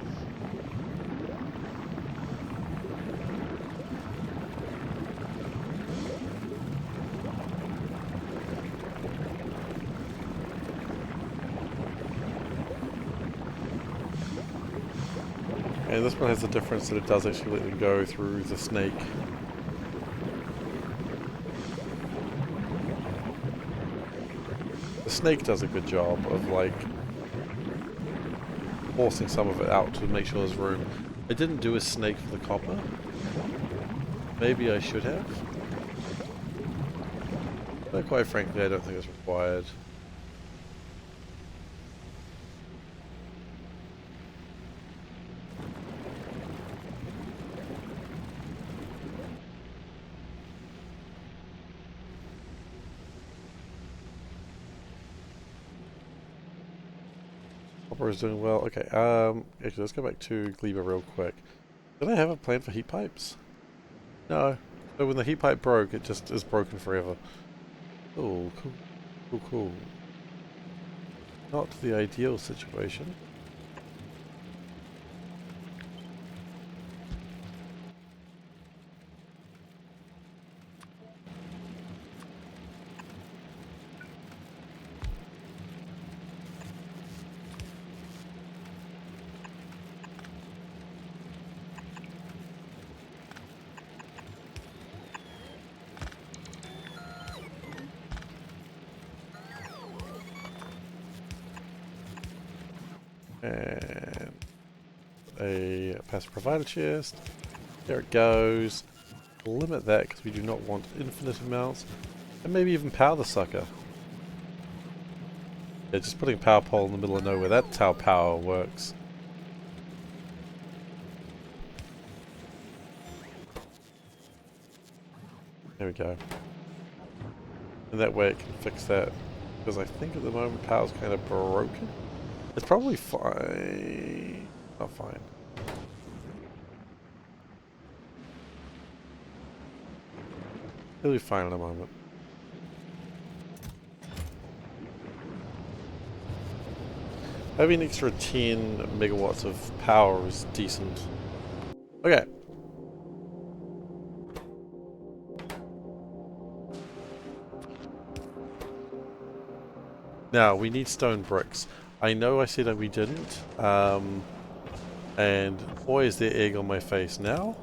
And this one has the difference that it does actually let me go through the snake. The snake does a good job of like forcing some of it out to make sure there's room. I didn't do a snake for the copper. Maybe I should have. But quite frankly, I don't think it's required. Copper is doing well. Okay, actually let's go back to Gleba real quick. Did I have a plan for heat pipes? No. So when the heat pipe broke, it just is broken forever. Oh, cool. Cool, cool. Not the ideal situation. And a passive provider chest. There it goes. Limit that because we do not want infinite amounts. And maybe even power the sucker. Yeah, just putting a power pole in the middle of nowhere. That's how power works. There we go. And that way it can fix that. Because I think at the moment power's kind of broken. It's probably fine. Not fine. It'll be fine in a moment. Having an extra 10 megawatts of power is decent. Okay. Now, we need stone bricks. I know I said that we didn't, and boy is there egg on my face now.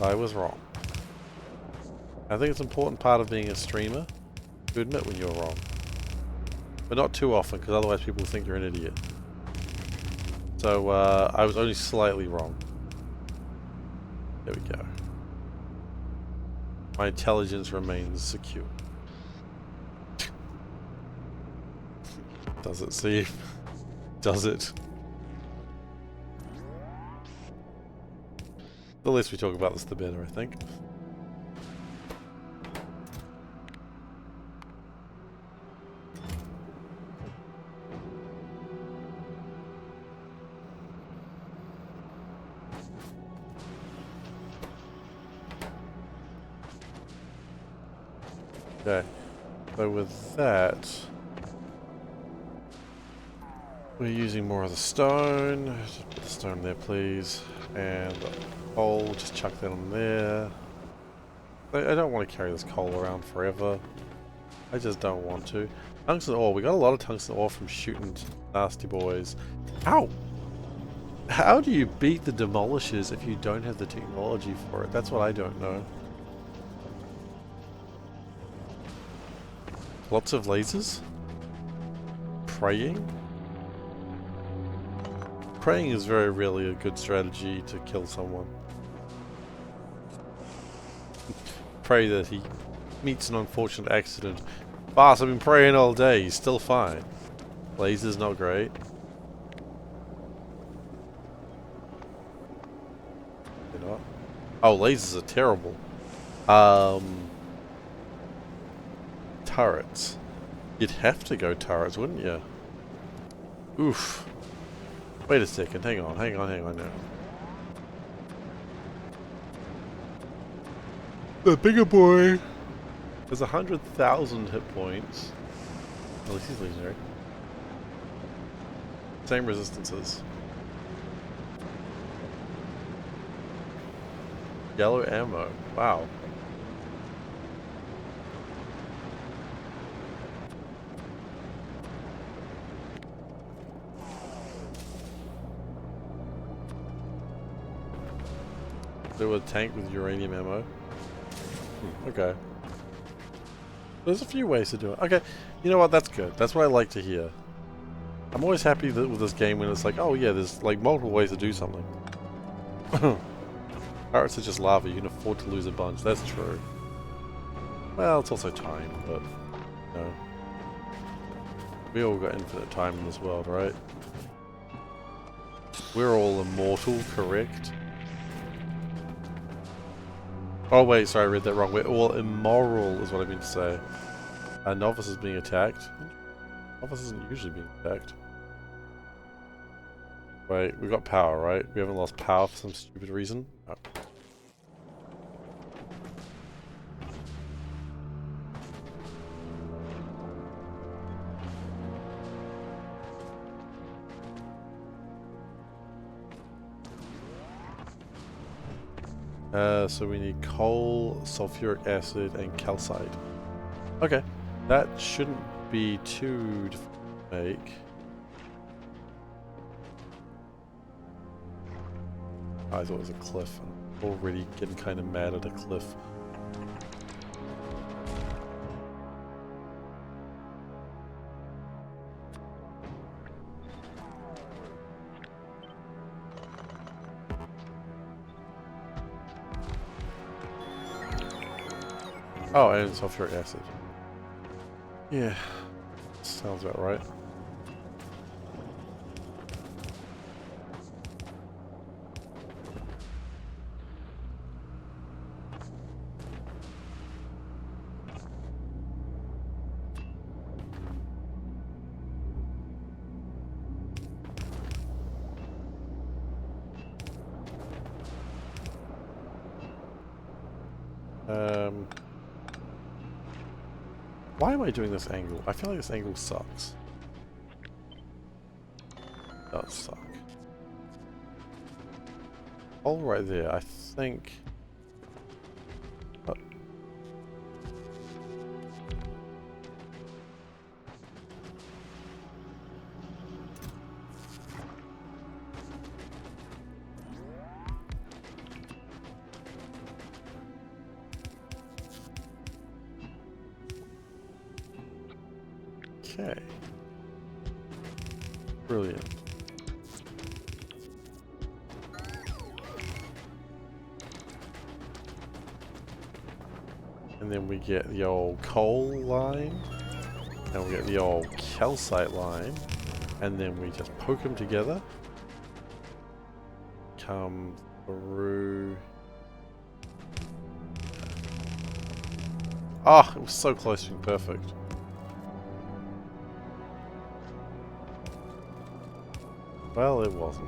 I was wrong. I think it's an important part of being a streamer to admit when you're wrong. But not too often, because otherwise people think you're an idiot. So, I was only slightly wrong. There we go. My intelligence remains secure. Does it seem? Does it? The less we talk about this, the better, I think. Okay. So with that, we're using more of the stone. Just put the stone there, please. And the coal, just chuck that on there. I don't want to carry this coal around forever. I just don't want to. Tungsten ore. We got a lot of tungsten ore from shooting nasty boys. Ow! How do you beat the demolishers if you don't have the technology for it? That's what I don't know. Lots of lasers? Praying? Praying is very rarely a good strategy to kill someone. Pray that he meets an unfortunate accident. Boss, I've been praying all day, he's still fine. Lasers not great. They're not. Oh, lasers are terrible. Turrets. You'd have to go turrets, wouldn't you? Oof. Wait a second, hang on now. The bigger boy has 100,000 hit points. At least he's legendary. Same resistances. Yellow ammo. Wow. There was a tank with uranium ammo. Okay. There's a few ways to do it. Okay, you know what? That's good. That's what I like to hear. I'm always happy that with this game when it's like, oh yeah, there's like multiple ways to do something. Pirates are just lava. You can afford to lose a bunch. That's true. Well, it's also time, but you know, we all got infinite time in this world, right? We're all immortal, correct? Oh wait, sorry, I read that wrong. We're all immoral is what I mean to say. A novice is being attacked. Novice isn't usually being attacked. Wait, we got power, right? We haven't lost power for some stupid reason? Oh. So we need coal, sulfuric acid, and calcite. Okay, that shouldn't be too difficult to make. I thought it was a cliff. I'm already getting kind of mad at a cliff. Oh, and sulfuric acid. Yeah, sounds about right. Why am I doing this angle? I feel like this angle sucks. It does suck. All right there, I think. Oh. Okay. Brilliant. And then we get the old coal line, and we get the old calcite line, and then we just poke them together. Come through. Ah, it was so close to being perfect. Well, it wasn't.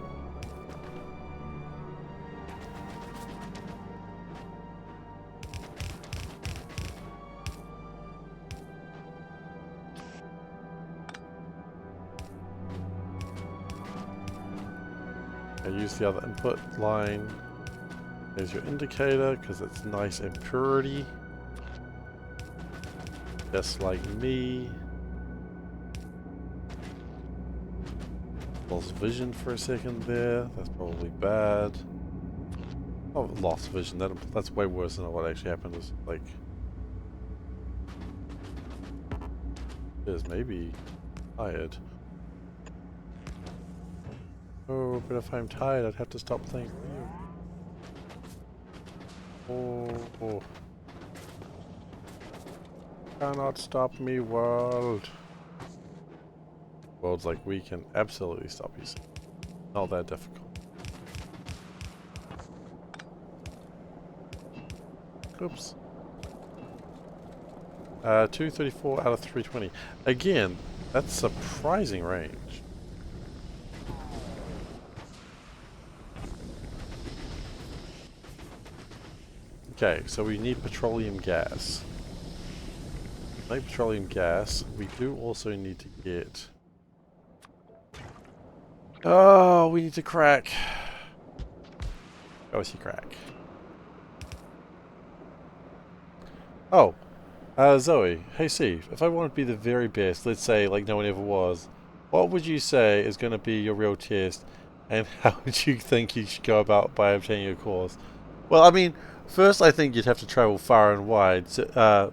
I use the other input line. There's your indicator, because it's nice and purity. Just like me. Lost vision for a second there. That's probably bad. Oh, lost vision. That's way worse than what actually happened. Was like, is maybe tired. Oh, but if I'm tired, I'd have to stop playing video. Oh. Cannot stop me, world. Worlds like we can absolutely stop you. Not that difficult. Oops. 234 out of 320. Again, that's surprising range. Okay, so we need petroleum gas. Make petroleum gas. We do also need to get... Oh, we need to crack. Obviously crack. Oh, Zoe. Hey, Steve. If I want to be the very best, let's say like no one ever was, what would you say is going to be your real test, and how would you think you should go about by obtaining a course? Well, I mean, first I think you'd have to travel far and wide. Travel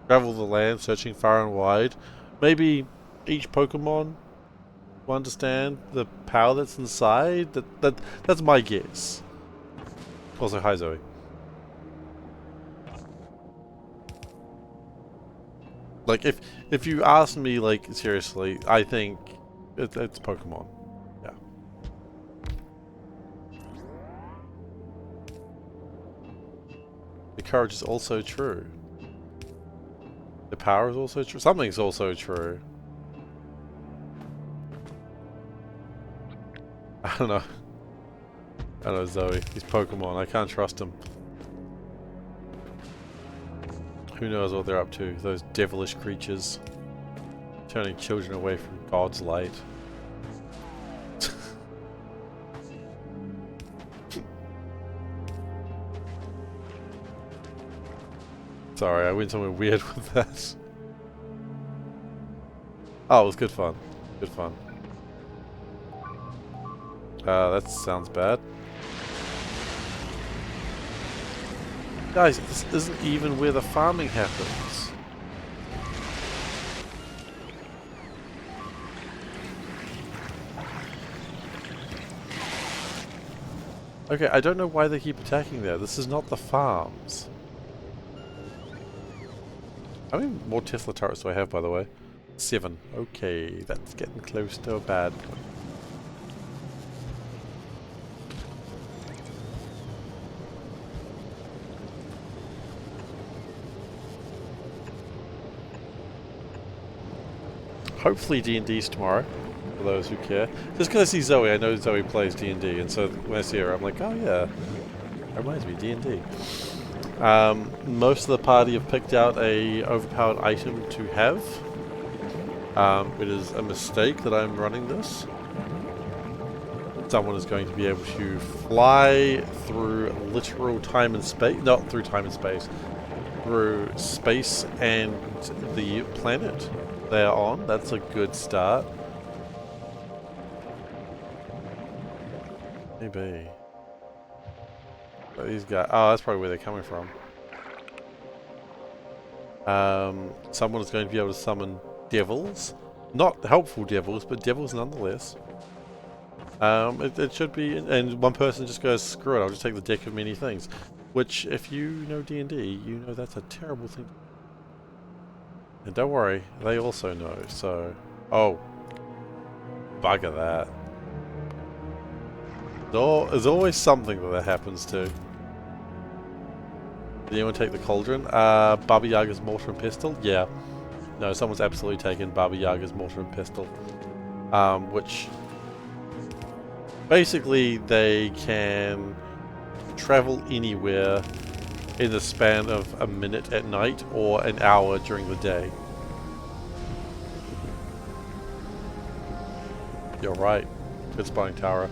the land, searching far and wide. Maybe each Pokemon will understand the power that's inside. That's my guess. Also, hi Zoe. Like if you ask me, like seriously, I think it's Pokemon. Yeah. The courage is also true. The power is also true. Something's also true. I don't know. I don't know, Zoe. He's Pokemon. I can't trust him. Who knows what they're up to? Those devilish creatures. Turning children away from God's light. Sorry, I went somewhere weird with that. Oh, it was good fun. Good fun. That sounds bad. Guys, this isn't even where the farming happens. Okay, I don't know why they keep attacking there. This is not the farms. How many more Tesla turrets do I have, by the way? 7. Okay, that's getting close to a bad point. Hopefully D&D's tomorrow, for those who care. Just because I see Zoe, I know Zoe plays D&D, and so when I see her, I'm like, oh yeah, that reminds me, D&D. Most of the party have picked out a overpowered item to have. It is a mistake that I'm running this. Someone is going to be able to fly through literal time and space, not through time and space, through space and the planet they are on. That's a good start. Maybe. But these guys, oh, that's probably where they're coming from. Someone is going to be able to summon devils. Not helpful devils, but devils nonetheless. It should be, and one person just goes, screw it, I'll just take the deck of many things. Which, if you know D&D, you know that's a terrible thing. And don't worry, they also know, so... Oh. Bugger that. There's always something that happens to. Did anyone take the cauldron? Baba Yaga's mortar and pestle? Yeah. No, someone's absolutely taken Baba Yaga's mortar and pestle. Which... Basically, they can travel anywhere in the span of a minute at night or an hour during the day. You're right. Good spotting, Tara.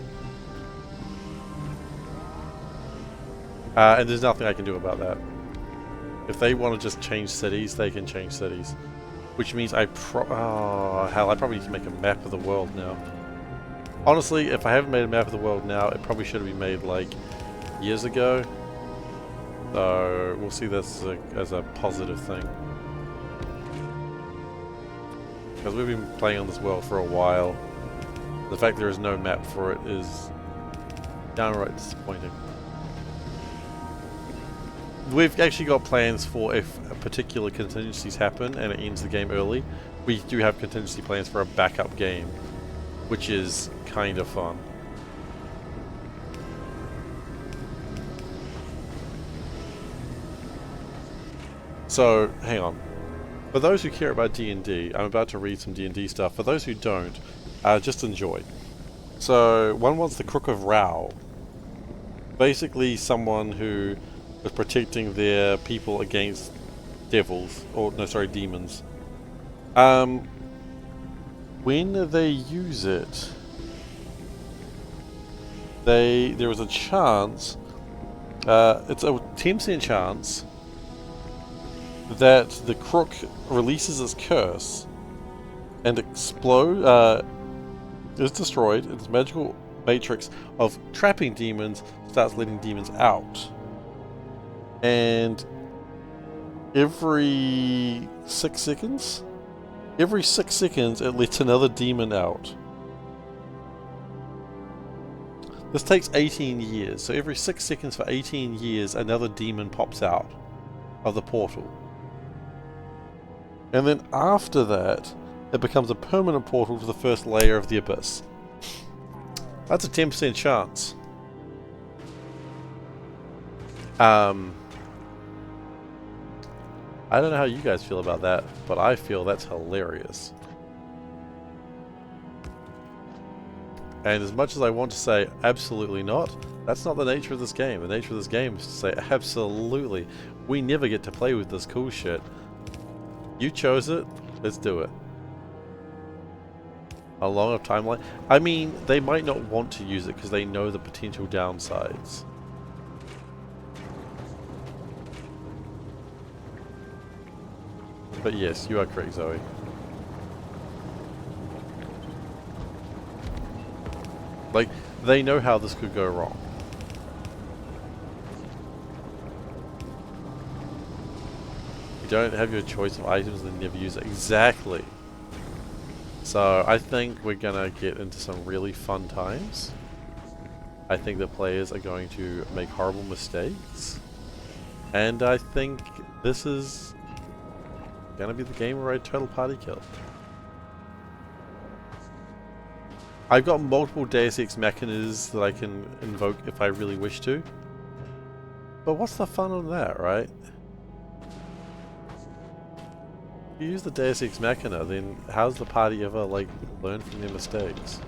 And there's nothing I can do about that. If they want to just change cities, they can change cities. Which means I probably need to make a map of the world now. Honestly, if I haven't made a map of the world now, it probably should have been made like years ago. So we'll see this as a positive thing. Because we've been playing on this world for a while. The fact there is no map for it is downright disappointing. We've actually got plans for if particular contingencies happen and it ends the game early. We do have contingency plans for a backup game, which is kind of fun. So, hang on. For those who care about D&D, I'm about to read some D&D stuff. For those who don't, just enjoy. So, one wants the Crook of Rao. Basically someone who with protecting their people against devils, or no, sorry, demons. When they use it, there is a chance. It's a 10% chance that the crook releases its curse and is destroyed. Its magical matrix of trapping demons starts letting demons out. And every 6 seconds it lets another demon out. This takes 18 years, so every 6 seconds for 18 years another demon pops out of the portal. And then after that, it becomes a permanent portal to the first layer of the abyss. That's a 10% chance. I don't know how you guys feel about that, but I feel that's hilarious. And as much as I want to say absolutely not, that's not the nature of this game. The nature of this game is to say absolutely. We never get to play with this cool shit. You chose it, let's do it. A long timeline. I mean, they might not want to use it because they know the potential downsides. But yes, you are correct, Zoe. Like, they know how this could go wrong. You don't have your choice of items and never use it. Exactly. So, I think we're gonna get into some really fun times. I think the players are going to make horrible mistakes. And I think this is gonna be the game where I total party kill. I've got multiple Deus Ex Machinas that I can invoke if I really wish to. But what's the fun on that, right? If you use the Deus Ex Machina, then how's the party ever, like, learn from their mistakes?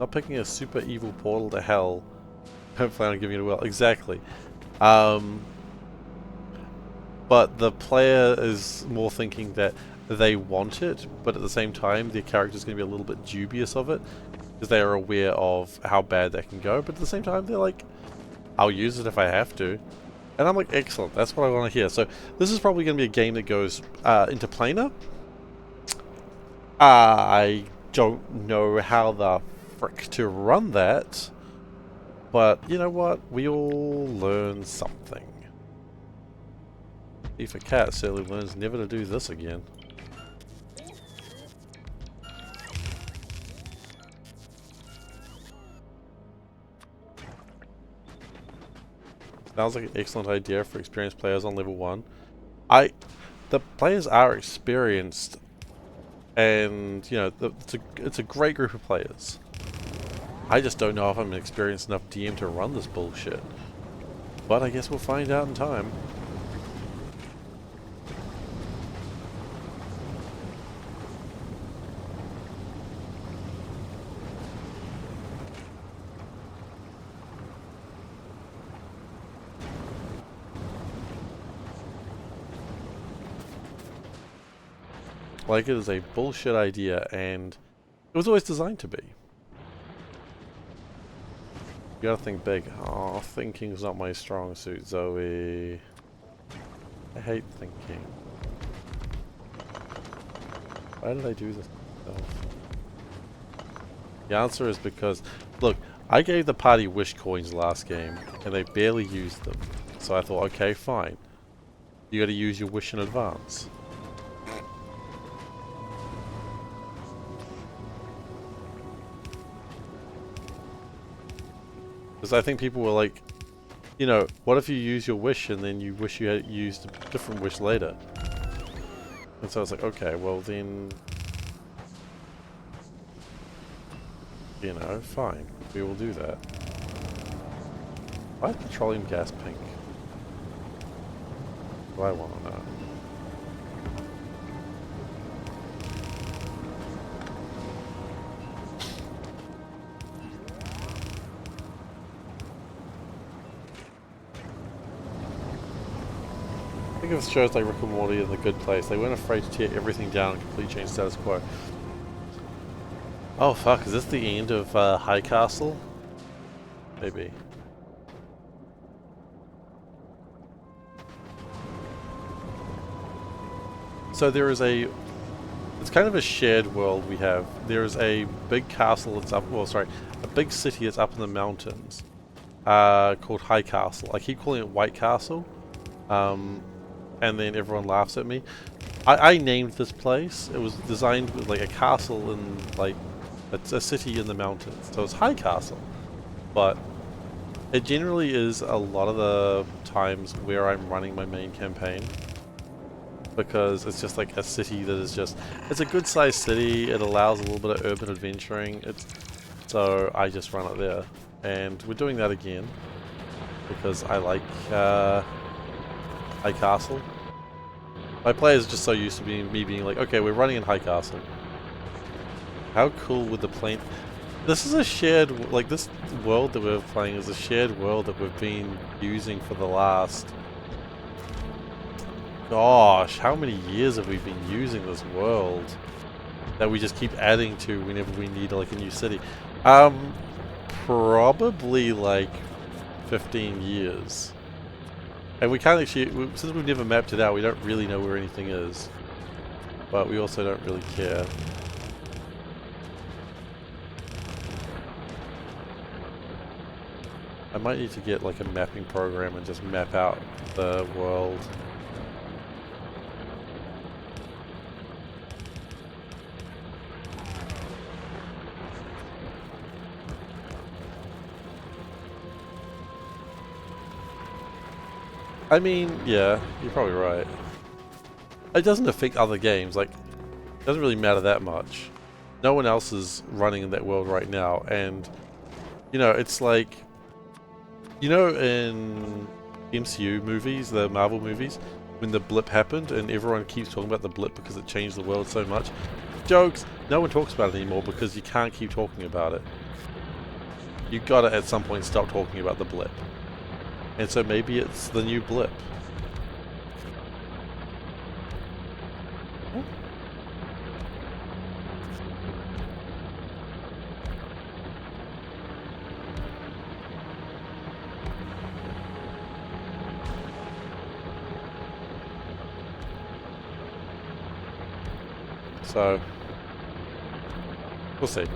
Not picking a super evil portal to hell. Hopefully I'm giving it a well. Exactly. But the player is more thinking that they want it, but at the same time their character's going to be a little bit dubious of it because they are aware of how bad that can go, but at the same time they're like, I'll use it if I have to. And I'm like, excellent, that's what I want to hear. So this is probably going to be a game that goes into planar. I don't know how the frick to run that, but you know what, we all learn something. SeiferKatt certainly learns never to do this again. Sounds like an excellent idea for experienced players on level 1. The players are experienced, and you know it's a great group of players. I just don't know if I'm an experienced enough DM to run this bullshit. But I guess we'll find out in time. Like, it is a bullshit idea, and it was always designed to be. You gotta think big. Oh, thinking's not my strong suit, Zoe. I hate thinking. Why did I do this myself? The answer is because, look, I gave the party wish coins last game, and they barely used them. So I thought, okay, fine. You gotta use your wish in advance. Because I think people were like, you know, what if you use your wish and then you wish you had used a different wish later? And so I was like, okay, well then, you know, fine, we will do that. Why is petroleum gas pink? Do I want to know? think of shows like Rick and Morty and The Good Place. They weren't afraid to tear everything down and completely change status quo. Oh fuck, is this the end of High Castle? Maybe. So there is a... It's kind of a shared world we have. There is a big castle that's up... Well, sorry. A big city that's up in the mountains. Called High Castle. I keep calling it White Castle. And then everyone laughs at me. I named this place. It was designed with like a castle in like... It's a city in the mountains. So it's High Castle. But it generally is a lot of the times where I'm running my main campaign. Because it's just like a city that is just... It's a good sized city. It allows a little bit of urban adventuring. So I just run it there. And we're doing that again. Because I like High Castle. My players are just so used to me being like, okay, we're running in High Castle. How cool would the plane... This is a shared... Like, this world that we're playing is a shared world that we've been using for the last... Gosh, how many years have we been using this world? That we just keep adding to whenever we need, like, a new city. Probably, like, 15 years. And we can't actually... Since we've never mapped it out, we don't really know where anything is. But we also don't really care. I might need to get like a mapping program and just map out the world. I mean, yeah, you're probably right. It doesn't affect other games, like, it doesn't really matter that much. No one else is running in that world right now, and, you know, it's like... You know in MCU movies, the Marvel movies, when the blip happened and everyone keeps talking about the blip because it changed the world so much? Jokes! No one talks about it anymore because you can't keep talking about it. You gotta at some point stop talking about the blip. And so maybe it's the new blip. So, we'll see.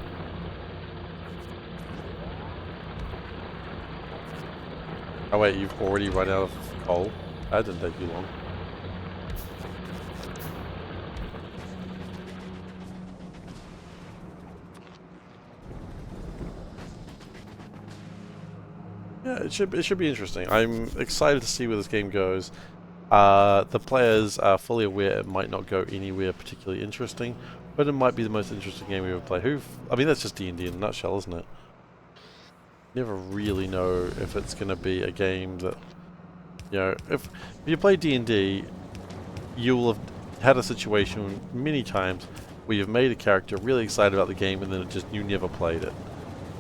Oh wait, you've already run out of coal? That didn't take you long. Yeah, it should be interesting. I'm excited to see where this game goes. The players are fully aware it might not go anywhere particularly interesting, but it might be the most interesting game we ever play. I mean, that's just D&D in a nutshell, isn't it? Never really know if it's going to be a game that, you know, if you play D&D, you will have had a situation many times where you've made a character really excited about the game and then you never played it.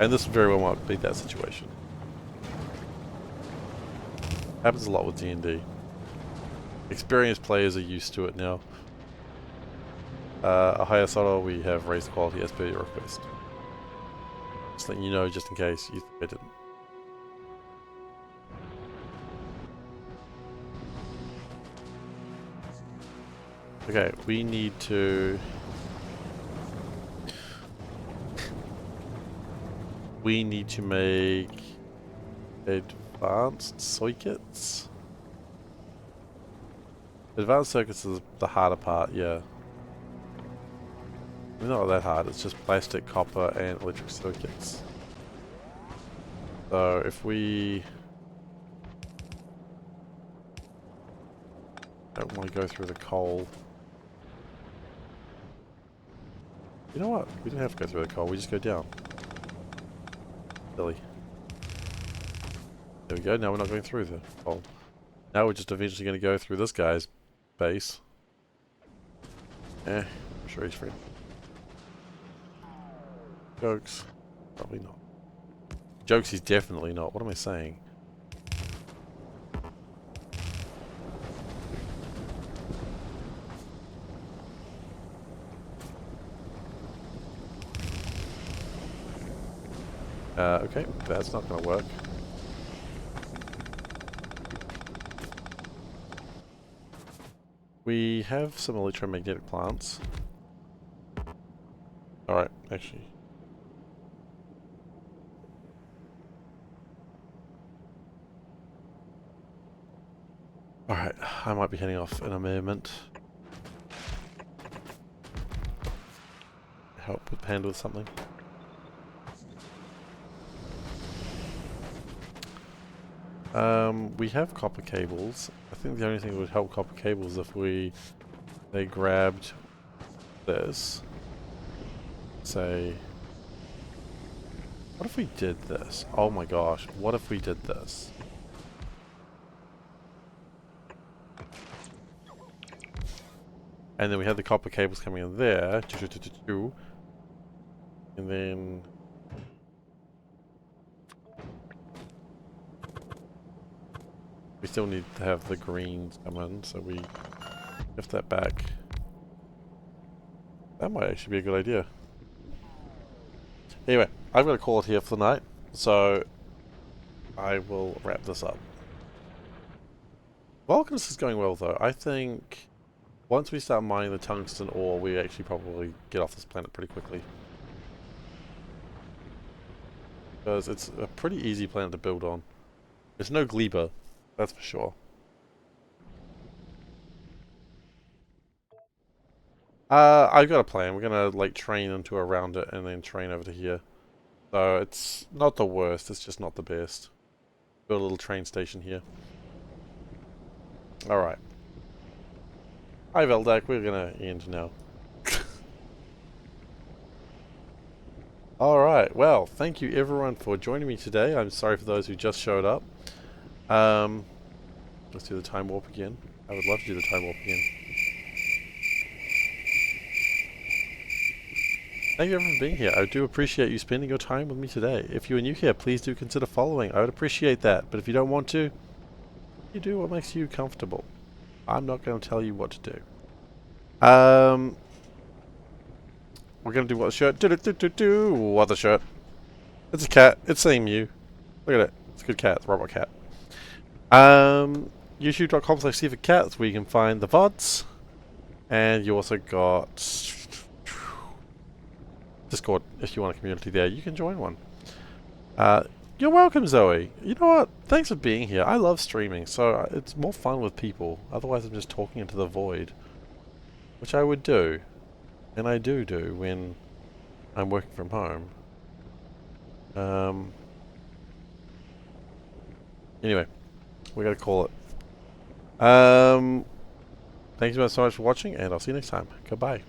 And this very well might be that situation. Happens a lot with D&D. Experienced players are used to it now. Ahaya Soro, we have raised quality as per your request. Just letting you know, just in case you think I didn't. Okay, we need to... We need to make advanced circuits. Advanced circuits is the harder part, yeah. It's not that hard, it's just plastic, copper, and electric circuits. So if we... don't want to go through the coal. You know what? We don't have to go through the coal, we just go down. Silly. There we go, now we're not going through the coal. Now we're just eventually going to go through this guy's base. I'm sure he's free. Jokes. Probably not. Jokes he's definitely not. What am I saying? Okay, that's not going to work. We have some electromagnetic plants. Alright, actually. Alright, I might be heading off in a moment. Help with Panda with something. We have copper cables. I think the only thing that would help copper cables if they grabbed this. Say, what if we did this? Oh my gosh, what if we did this? And then we had the copper cables coming in there. And then we still need to have the greens come in, so we shift that back. That might actually be a good idea. Anyway, I'm going to call it here for the night, so I will wrap this up. Volcanus is going well though. I think once we start mining the tungsten ore, we actually probably get off this planet pretty quickly. Because it's a pretty easy planet to build on. There's no Gleba, that's for sure. I've got a plan. We're gonna like train into around it and then train over to here. So it's not the worst, it's just not the best. Build a little train station here. Alright. Hi Veldak, we're gonna end now. Alright, well, thank you everyone for joining me today. I'm sorry for those who just showed up. Let's do the time warp again. I would love to do the time warp again. Thank you everyone for being here. I do appreciate you spending your time with me today. If you are new here, please do consider following. I would appreciate that. But if you don't want to, you do what makes you comfortable. I'm not going to tell you what to do. We're going to do what shirt? What the shirt? It's a cat. It's saying Mew. Look at it. It's a good cat. It's a robot cat. YouTube.com/SeiferKatt, where you can find the VODs. And you also got Discord. If you want a community there, you can join one. You're welcome, Zoe. You know what? Thanks for being here. I love streaming, so it's more fun with people. Otherwise, I'm just talking into the void. Which I would do. And I do when I'm working from home. Anyway, we gotta call it. Thank you so much for watching, and I'll see you next time. Goodbye.